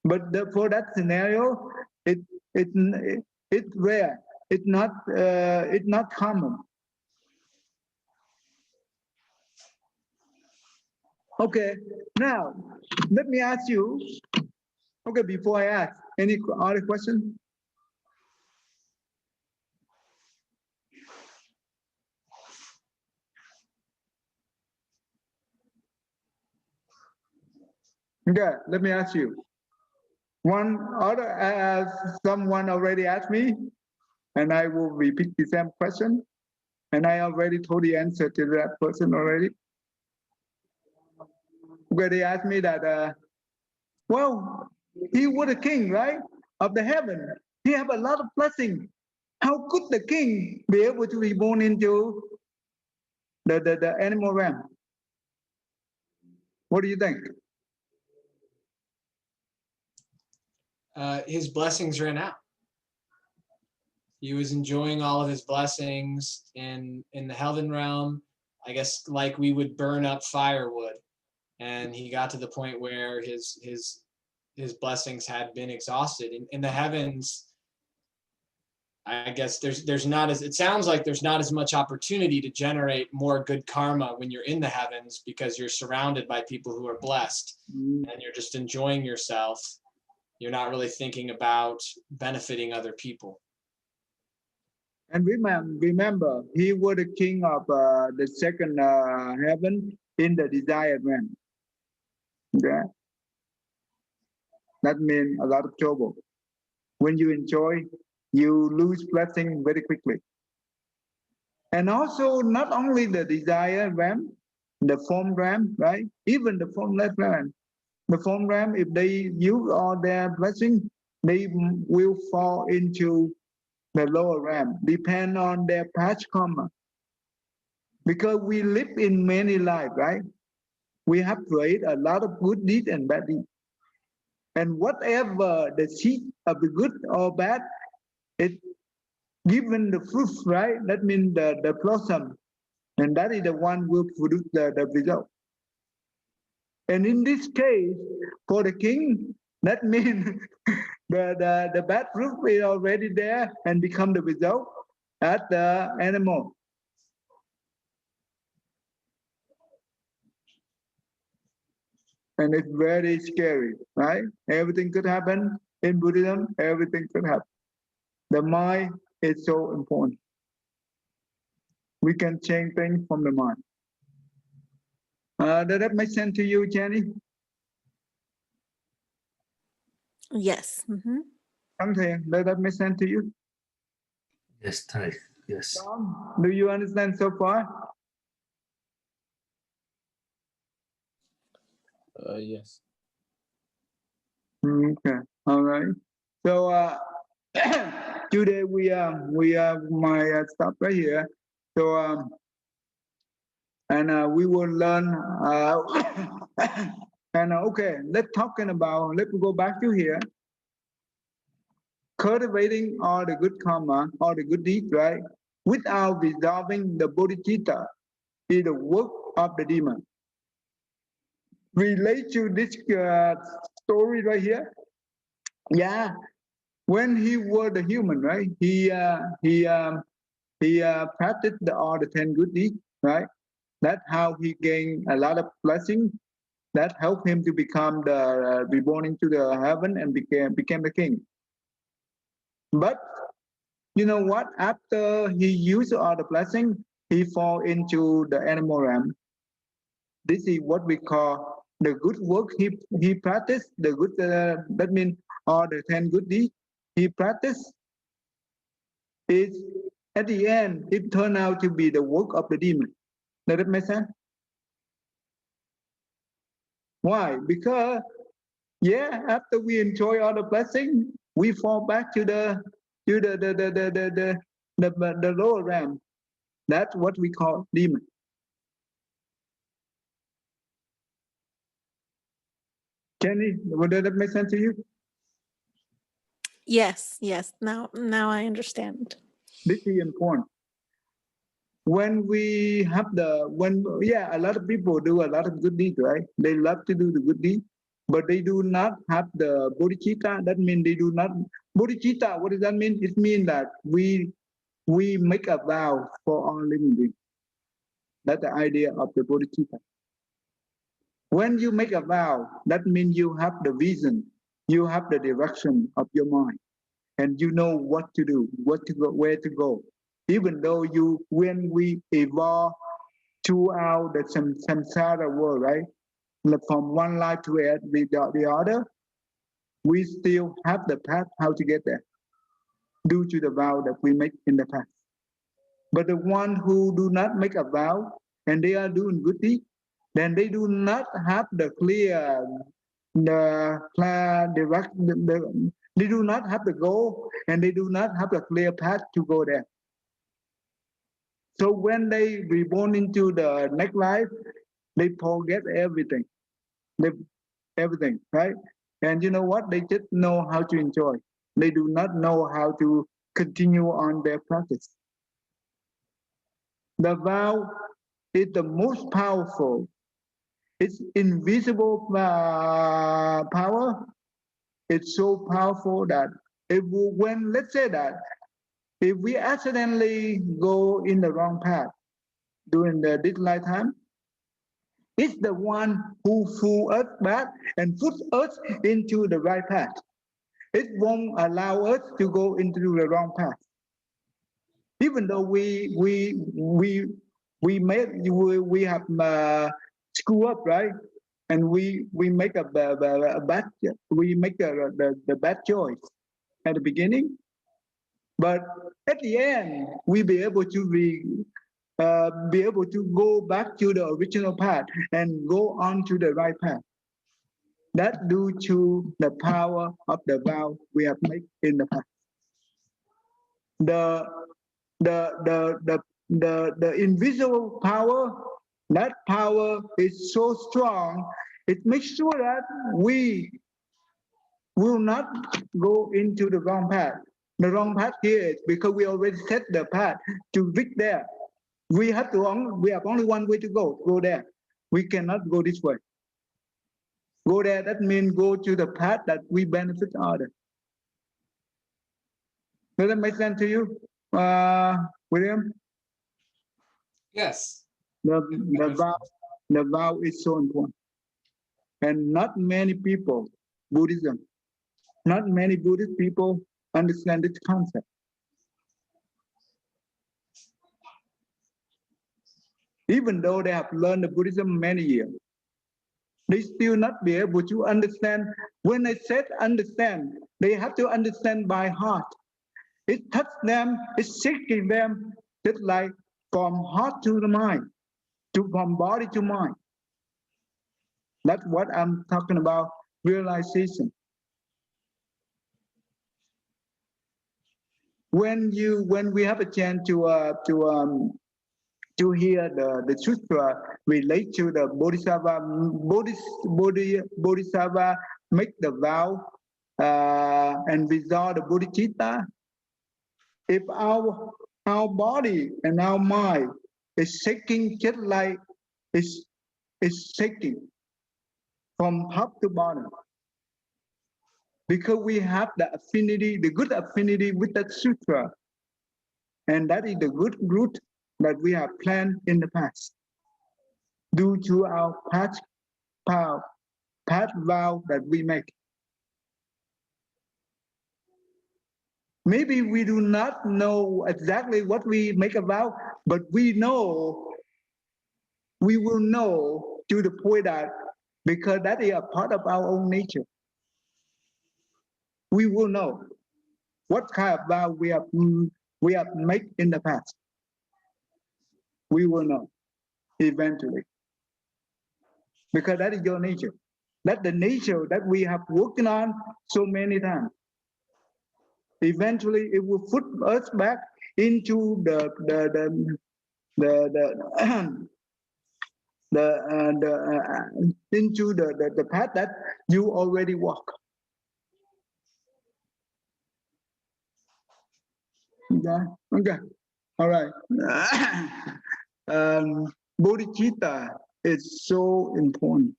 But for that scenario, it's rare. It's not common. Okay, now let me ask you. Okay, before I ask, any other question? Okay, let me ask you. One other, someone already asked me, and I will repeat the same question. And I already told the answer to that person already. Where they asked me that, well, he was a king, right, of the heaven. He have a lot of blessings. How could the king be able to be born into the animal realm? What do you think? His blessings ran out. He was enjoying all of his blessings in the heaven realm, I guess, like we would burn up firewood. And he got to the point where his blessings had been exhausted. In the heavens, I guess there's not as, it sounds like there's not as much opportunity to generate more good karma when you're in the heavens, because you're surrounded by people who are blessed and you're just enjoying yourself. You're not really thinking about benefiting other people. And remember, he was the king of the second heaven in the desired realm. Okay? That means a lot of trouble. When you enjoy, you lose blessing very quickly. And also, not only the desired realm, the form realm, right? Even the formless realm. The form realm, if they use all their blessing, they will fall into the lower realm, depend on their past karma. Because we live in many lives, right? We have created a lot of good deeds and bad deeds. And whatever the seed of the good or bad, it given the fruit, right? That means the blossom. And that is the one will produce the result. And in this case, for the king, that means the bad fruit is already there and become the result at the animal. And it's very scary, right? Everything could happen in Buddhism, everything could happen. The mind is so important. We can change things from the mind. Does that make sense to you, Jenny? Yes. Mm-hmm. Something, does that make sense to you? Yes, Thầy. Yes. Tom, do you understand so far? Yes. Okay, all right. So today we my stop right here. So and we will learn. And okay, let's go back to here. Cultivating all the good karma, all the good deeds, right? Without resolving the bodhicitta is the work of the demon. Relate to this story right here. Yeah, when he was a human, right? He practiced all the 10 good deeds, right? That's how he gained a lot of blessings. That helped him to become reborn into the heaven and became the king. But you know what? After he used all the blessing, he fall into the animal realm. This is what we call the good work he practiced. The good that means all the 10 good deeds he practiced is at the end it turned out to be the work of the demon. Does that make sense? Why? Because yeah, after we enjoy all the blessing, we fall back to the lower realm. That's what we call demon. Kenny, would that make sense to you? Yes. Yes. Now I understand. This is important. when we have a lot of people do a lot of good deeds, right? They love to do the good deed, but they do not have the bodhicitta. That means they do not bodhicitta. What does that mean? It means that we make a vow for all living beings. That's the idea of the bodhicitta. When you make a vow, that means you have the vision, you have the direction of your mind, and you know what to do, what to go, where to go. Even though when we evolve throughout the samsara world, right, from one life to the other, we still have the path how to get there, due to the vow that we make in the past. But the one who do not make a vow and they are doing good deeds, then they do not have the clear, they do not have the goal, and they do not have the clear path to go there. So when they reborn into the next life, they forget everything, everything, right? And you know what? They just know how to enjoy. They do not know how to continue on their practice. The vow is the most powerful. It's invisible power. It's so powerful that let's say that if we accidentally go in the wrong path during this lifetime, it's the one who fools us back and puts us into the right path. It won't allow us to go into the wrong path. Even though we have screw up, right? And we make a bad the bad choice at the beginning, but at the end we be able to go back to the original path and go on to the right path. That's due to the power of the vow we have made in the past. The invisible power, that power is so strong, it makes sure that we will not go into the wrong path. The wrong path here is because we already set the path to reach there. We have only one way to go there. We cannot go this way. Go there, that means go to the path that we benefit others. Does that make sense to you, William? Yes. The vow is so important. And not many people, not many Buddhist people understand this concept. Even though they have learned the Buddhism many years, they still not be able to understand. When I said understand, they have to understand by heart. It touches them, it's shaking them, just like from heart to the mind, from body to mind. That's what I'm talking about, realization. When we have a chance to hear the sutra relate to the Bodhisattva make the vow and resolve the Bodhicitta. If our body and our mind is shaking just like it's shaking from top to bottom, because we have the affinity, the good affinity with that sutra, and that is the good root that we have planned in the past, due to our past vow that we make. Maybe we do not know exactly what we make a vow, but we will know to the point that, because that is a part of our own nature, we will know what kind of vow we have made in the past. We will know eventually, because that is your nature. That's the nature that we have working on so many times. Eventually, it will put us back into into the path that you already walk. Yeah. Okay. All right. Bodhicitta is so important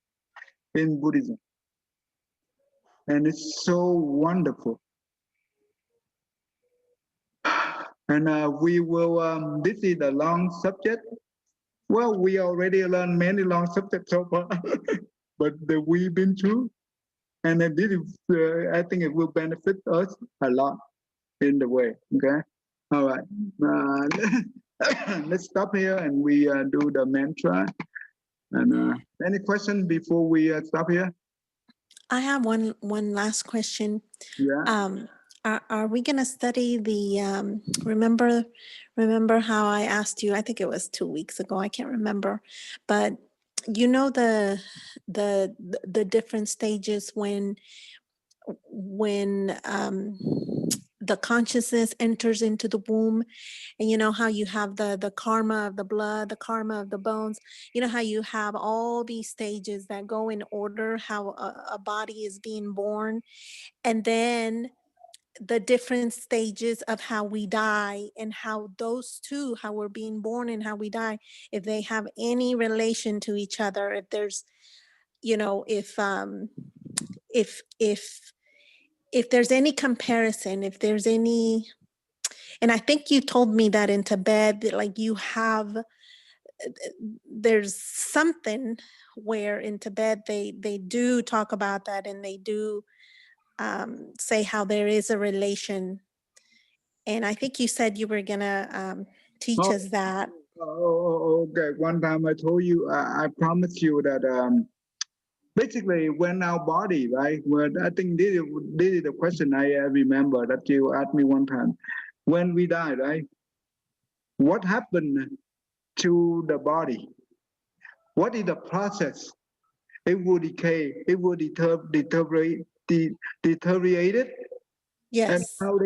in Buddhism, and it's so wonderful. And we will, this is a long subject. Well, we already learned many long subjects so far, but we've been through. And this is, I think it will benefit us a lot in the way, okay? All right, let's stop here and we do the mantra. And any question before we stop here? I have one last question. Yeah. Are we gonna study the remember how I asked you, I think it was 2 weeks ago, I can't remember, but you know the different stages when the consciousness enters into the womb, and you know how you have the karma of the blood, the karma of the bones, you know how you have all these stages that go in order, how a body is being born, and then the different stages of how we die, and how those two, how we're being born and how we die, if they have any relation to each other, if there's, you know, if there's any comparison, if there's any, and I think you told me that in Tibet, that like you have, there's something where in Tibet they do talk about that, and they do say how there is a relation. And I think you said you were gonna teach Oh, us that. okay. One time I told you, I promised you that basically when our body, right? Well, I think this is the question I remember that you asked me one time. When we die, right? What happened to the body? What is the process? It will decay. It will deteriorate. Deteriorate. And Yes. how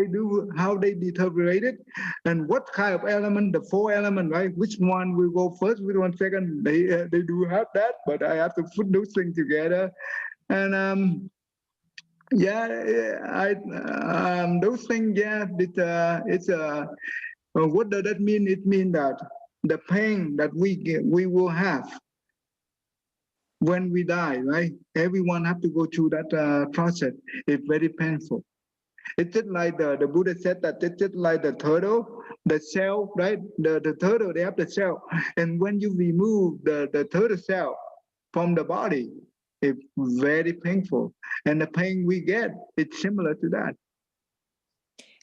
they deteriorate it, and what kind of element, the four element, right? Which one will go first, which one second? They do have that, but I have to put those things together. And yeah, I those things, yeah, it's what does that mean? It means that the pain that we will have when we die, right? Everyone have to go through that process. It's very painful. It's just like the Buddha said that it's just like the turtle, the shell, right? The turtle, they have the shell. And when you remove the turtle shell from the body, it's very painful. And the pain we get, it's similar to that.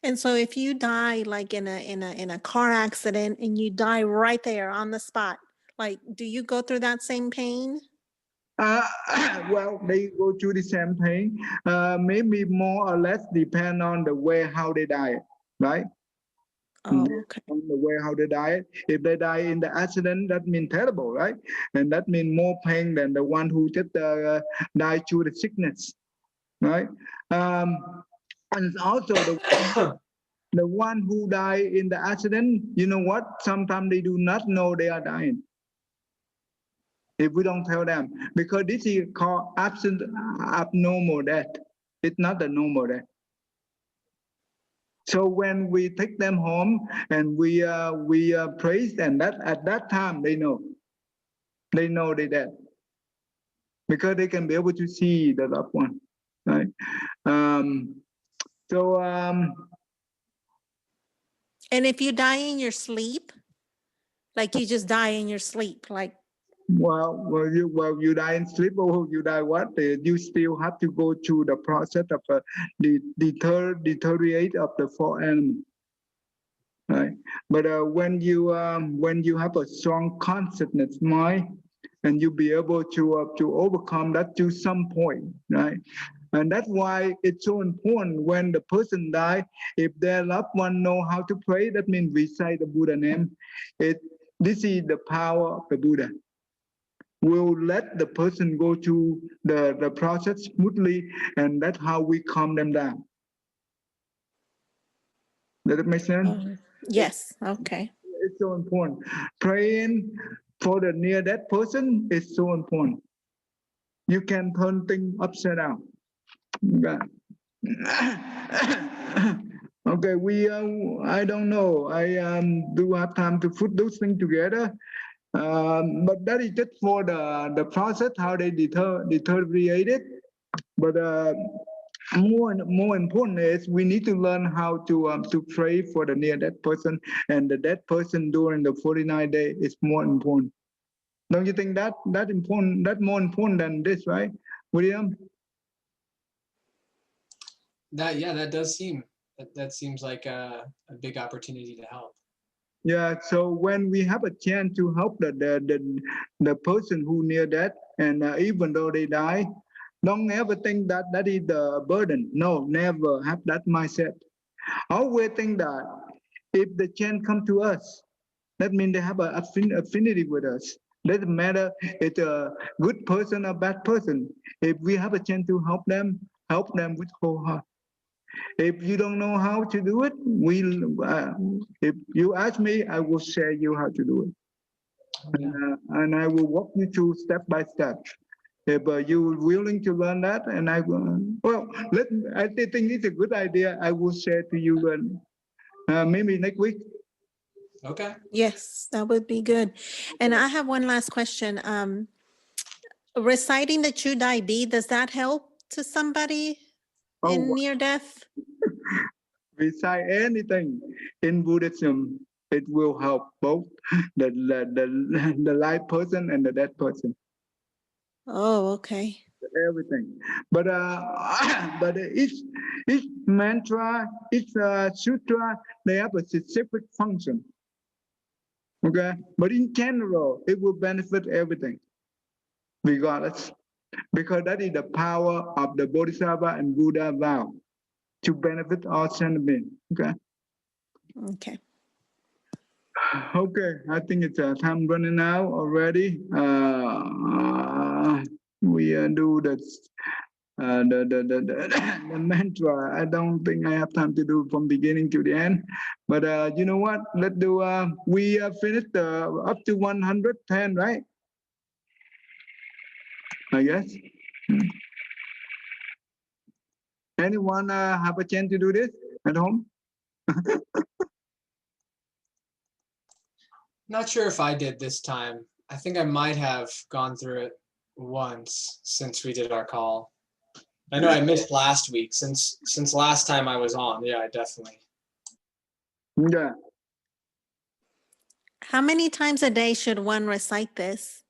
And so if you die like in a car accident, and you die right there on the spot, like, do you go through that same pain? Uh, well, they go through the same pain. Maybe more or less depend on the way how they die, right? Oh, okay. On the way how they die. If they die in the accident, that means terrible, right? And that means more pain than the one who just died through the sickness, right? And also the one who died in the accident, you know what? Sometimes they do not know they are dying. If we don't tell them, because this is called abnormal death. It's not a normal death. So when we take them home and we praise, and that at that time they know they're dead, because they can be able to see the loved one, right? So And if you die in your sleep, like you just die in your sleep, like, you die in sleep, or you die what? You still have to go through the process of the deteriorate of the four elements. Right, but when you have a strong consciousness mind, and you be able to overcome that to some point, right? And that's why it's so important when the person die, if their loved one know how to pray, that means recite the Buddha name. This is the power of the Buddha. Will let the person go through the process smoothly, and that's how we calm them down. Does that make sense? yes, okay. It's so important. Praying for the near-death person is so important. You can turn things upside down. Okay. Okay, I don't know. I do have time to put those things together. But that is just for the process, how they deteriorate it. But more important is we need to learn how to pray for the near death person, and the dead person during the 49 days is more important. Don't you think that important? That more important than this, right, William? That does seem that seems like a big opportunity to help. Yeah. So when we have a chance to help the person who near death, and even though they die, don't ever think that that is the burden. No, never have that mindset. Always think that if the chance come to us, that means they have an affinity with us. Doesn't matter it's a good person or bad person. If we have a chance to help them with whole heart. If you don't know how to do it, if you ask me, I will share you how to do it. And I will walk you through step by step. If you're willing to learn that, and I will, well, I think it's a good idea. I will share to you maybe next week. Okay. Yes, that would be good. And I have one last question. Reciting the Chu Dai Bi, does that help to somebody in Oh, near death? beside anything in Buddhism, it will help both the live person and the dead person. Oh, okay. Everything, but but each mantra, each sutra, they have a specific function. Okay, but in general, it will benefit everything, regardless, because that is the power of the Bodhisattva and Buddha vow to benefit all sentient beings. Okay. Okay. Okay, I think it's time running out already. We do the mantra. I don't think I have time to do from beginning to the end. But you know what? Let's do. We finished up to 110, right? I guess. Anyone have a chance to do this at home? Not sure if I did this time. I think I might have gone through it once since we did our call. I know I missed last week. Since last time I was on, yeah, I definitely. Yeah. How many times a day should one recite this?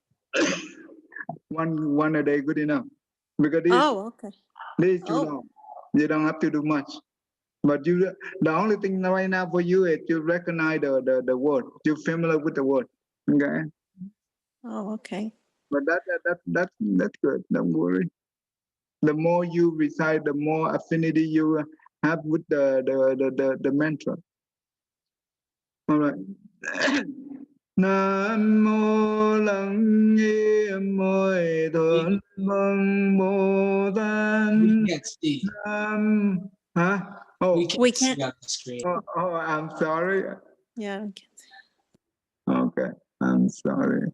One a day, good enough. Because Oh, okay. this is too Oh. long. You don't have to do much. But the only thing right now for you is to recognize the word. You're familiar with the word. Okay. Oh, okay. But that's good. Don't worry. The more you recite, the more affinity you have with the mantra. All right. Nam mô Lăng Nghiêm Môi Thuận Vân Bồ Tát. We can't see. Nam. Huh? Oh. We can't can't. see on the screen. Oh, I'm sorry. Yeah. Okay. Okay, I'm sorry.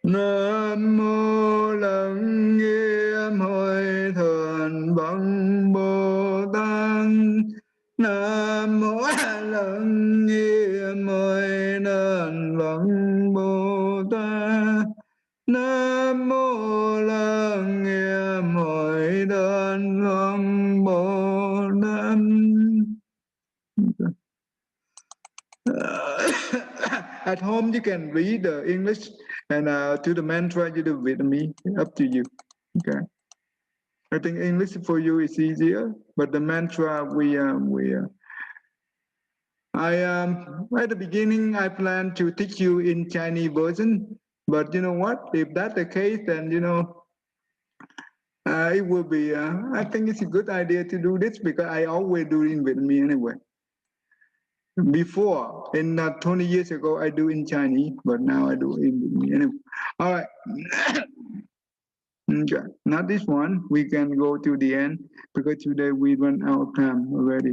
Nam mô Lăng Nghiêm Hội Thượng Văn Bồ Tát. Nam mô Lăng Nghiêm Hội Thượng Văn Bồ Tát. Nam mô Lăng Nghiêm Hội Thượng Văn Bồ Tát. At home, you can read the English, and to the mantra, you do Vietnamese. Up to you. Okay. I think English for you is easier, but the mantra at the beginning I plan to teach you in Chinese version, but you know what? If that's the case, then it will be. I think it's a good idea to do this because I always do it in Vietnamese anyway. Before, in 20 years ago, I do in Chinese, but now I do in Vietnamese anyway. All right. Okay. Not this one. We can go to the end because today we run out of time already.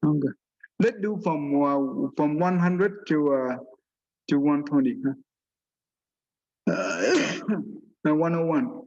Okay. Let's do from 100 to 120. Huh? 101.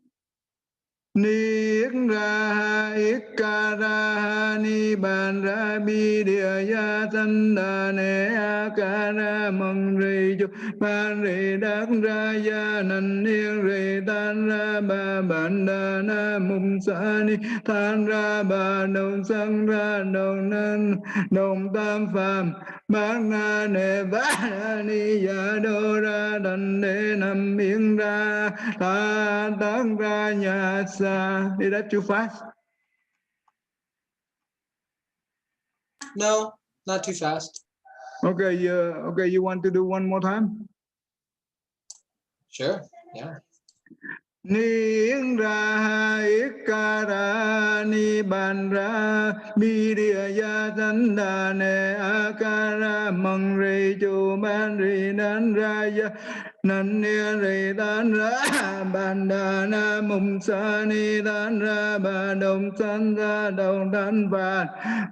Niết ra ikara ni ban ra bi địa ya thanh đà ne akara mong ri chu ban ri đắc ra ya nan niên ri tan ra ba ban đà na mung sa ni tan ra ba đồng sang ra đồng nan đồng tam phàm bát na ne ba ni ya đô ra đành đê nam miên ra ta tăng ra nhà sa. Is that too fast? No, not too fast. Okay, you want to do one more time? Sure. Yeah. Niên ra ikara ni ban ra bi địa ya thanh đà ne akara mong ri chu ban ri nan ra ya nan nia ri tan ra ban đà na mung sa ni tan ra ba đồng san ra đồng tan phàn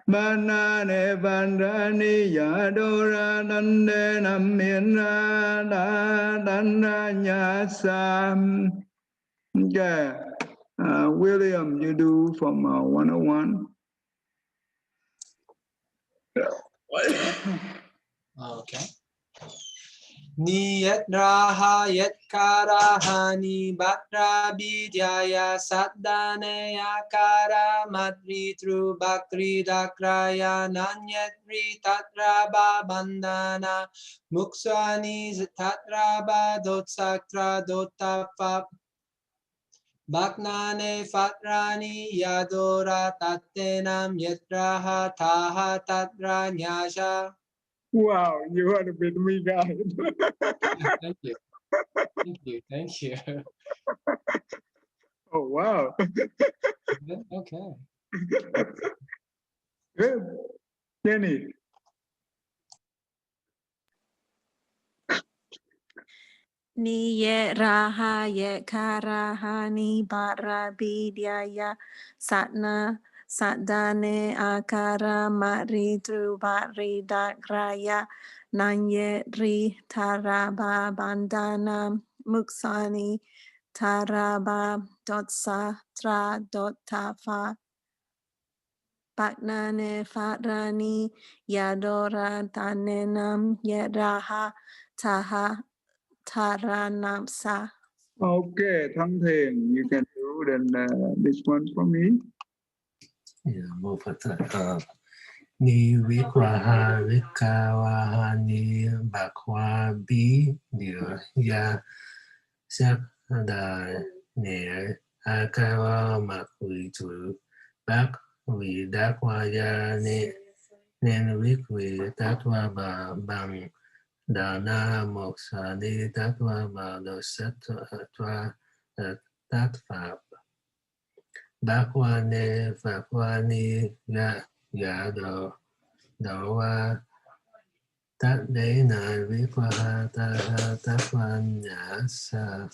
ban na ne ban ra ni ya đô ra tan đê nam miên ra đa tan ra nhà sam. Yeah, William, you do from 101. Okay. Niyat raha yat karaha ni batra bidyaya saddane akara matri tru bakri dakraya nanyat ri tatra ba bandana muksani tatra ba dotsaktra dotapa Baknane fatrani yadora tattenam yatraha taha tatra nyasha. Wow, you are the bit me guy. Thank you. Thank you. Thank you. Oh, wow. Okay. Good. Jenny. Ni ye raha ye karaha ni bara bidyaya satna satdane akara matri drubari dakraya nanye ri taraba bandana muksani taraba dotsa tra dotafa Baknane fatrani yadora tanenam yeraha taha Taranamsa. Okay, Thang Thiền, you can do then this one for me. Yeah, more for that. Ni vikraha vikawaha ni bakwa bi địa ya sắc đà nè akawa mặc quỳ chủ bác vì đã qua ya nên viết vì tác qua bà bằng đà na một sa ni tác qua bà đồ sát qua tác pháp bác qua nè pháp qua ni ya đồ đồ qua tác đế na viết qua ha ta tác qua nhã sa.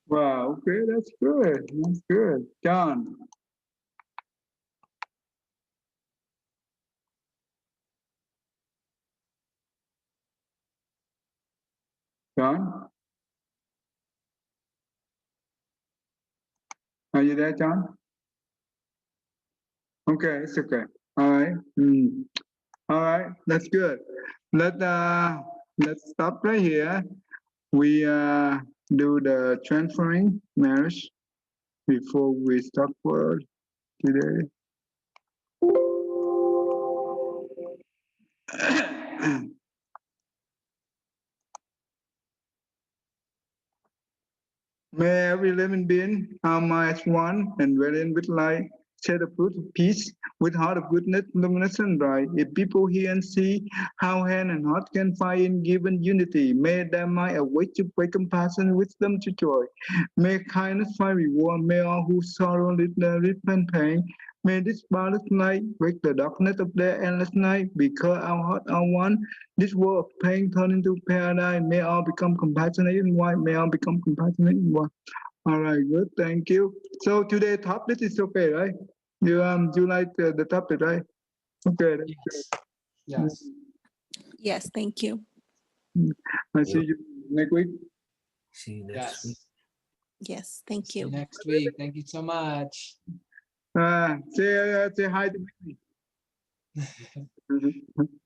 Wow, okay, that's good. That's good. John. John? Are you there, John? Okay, it's okay. All right. All right, that's good. Let's stop right here. We do the transferring marriage before we stop for today. May every living being, harmony as one, and wherein with light, share the fruit of peace, with heart of goodness, luminous and bright. If people hear and see how hand and heart can find in given unity, may their mind awake to great compassion, wisdom to joy. May kindness find reward, may all who sorrow repent pain. May this boundless light break the darkness of their endless night, because our hearts are one. This world of pain turn into paradise. May all become compassionate and one. May all become compassionate and one. All right, good. Thank you. So today topic is okay, right? You like the topic, right? Okay. Yes. Yes. Yes, thank you. I see you next week. See you next week. Yes, thank See you you. next week. Thank you so much. Say hi to me.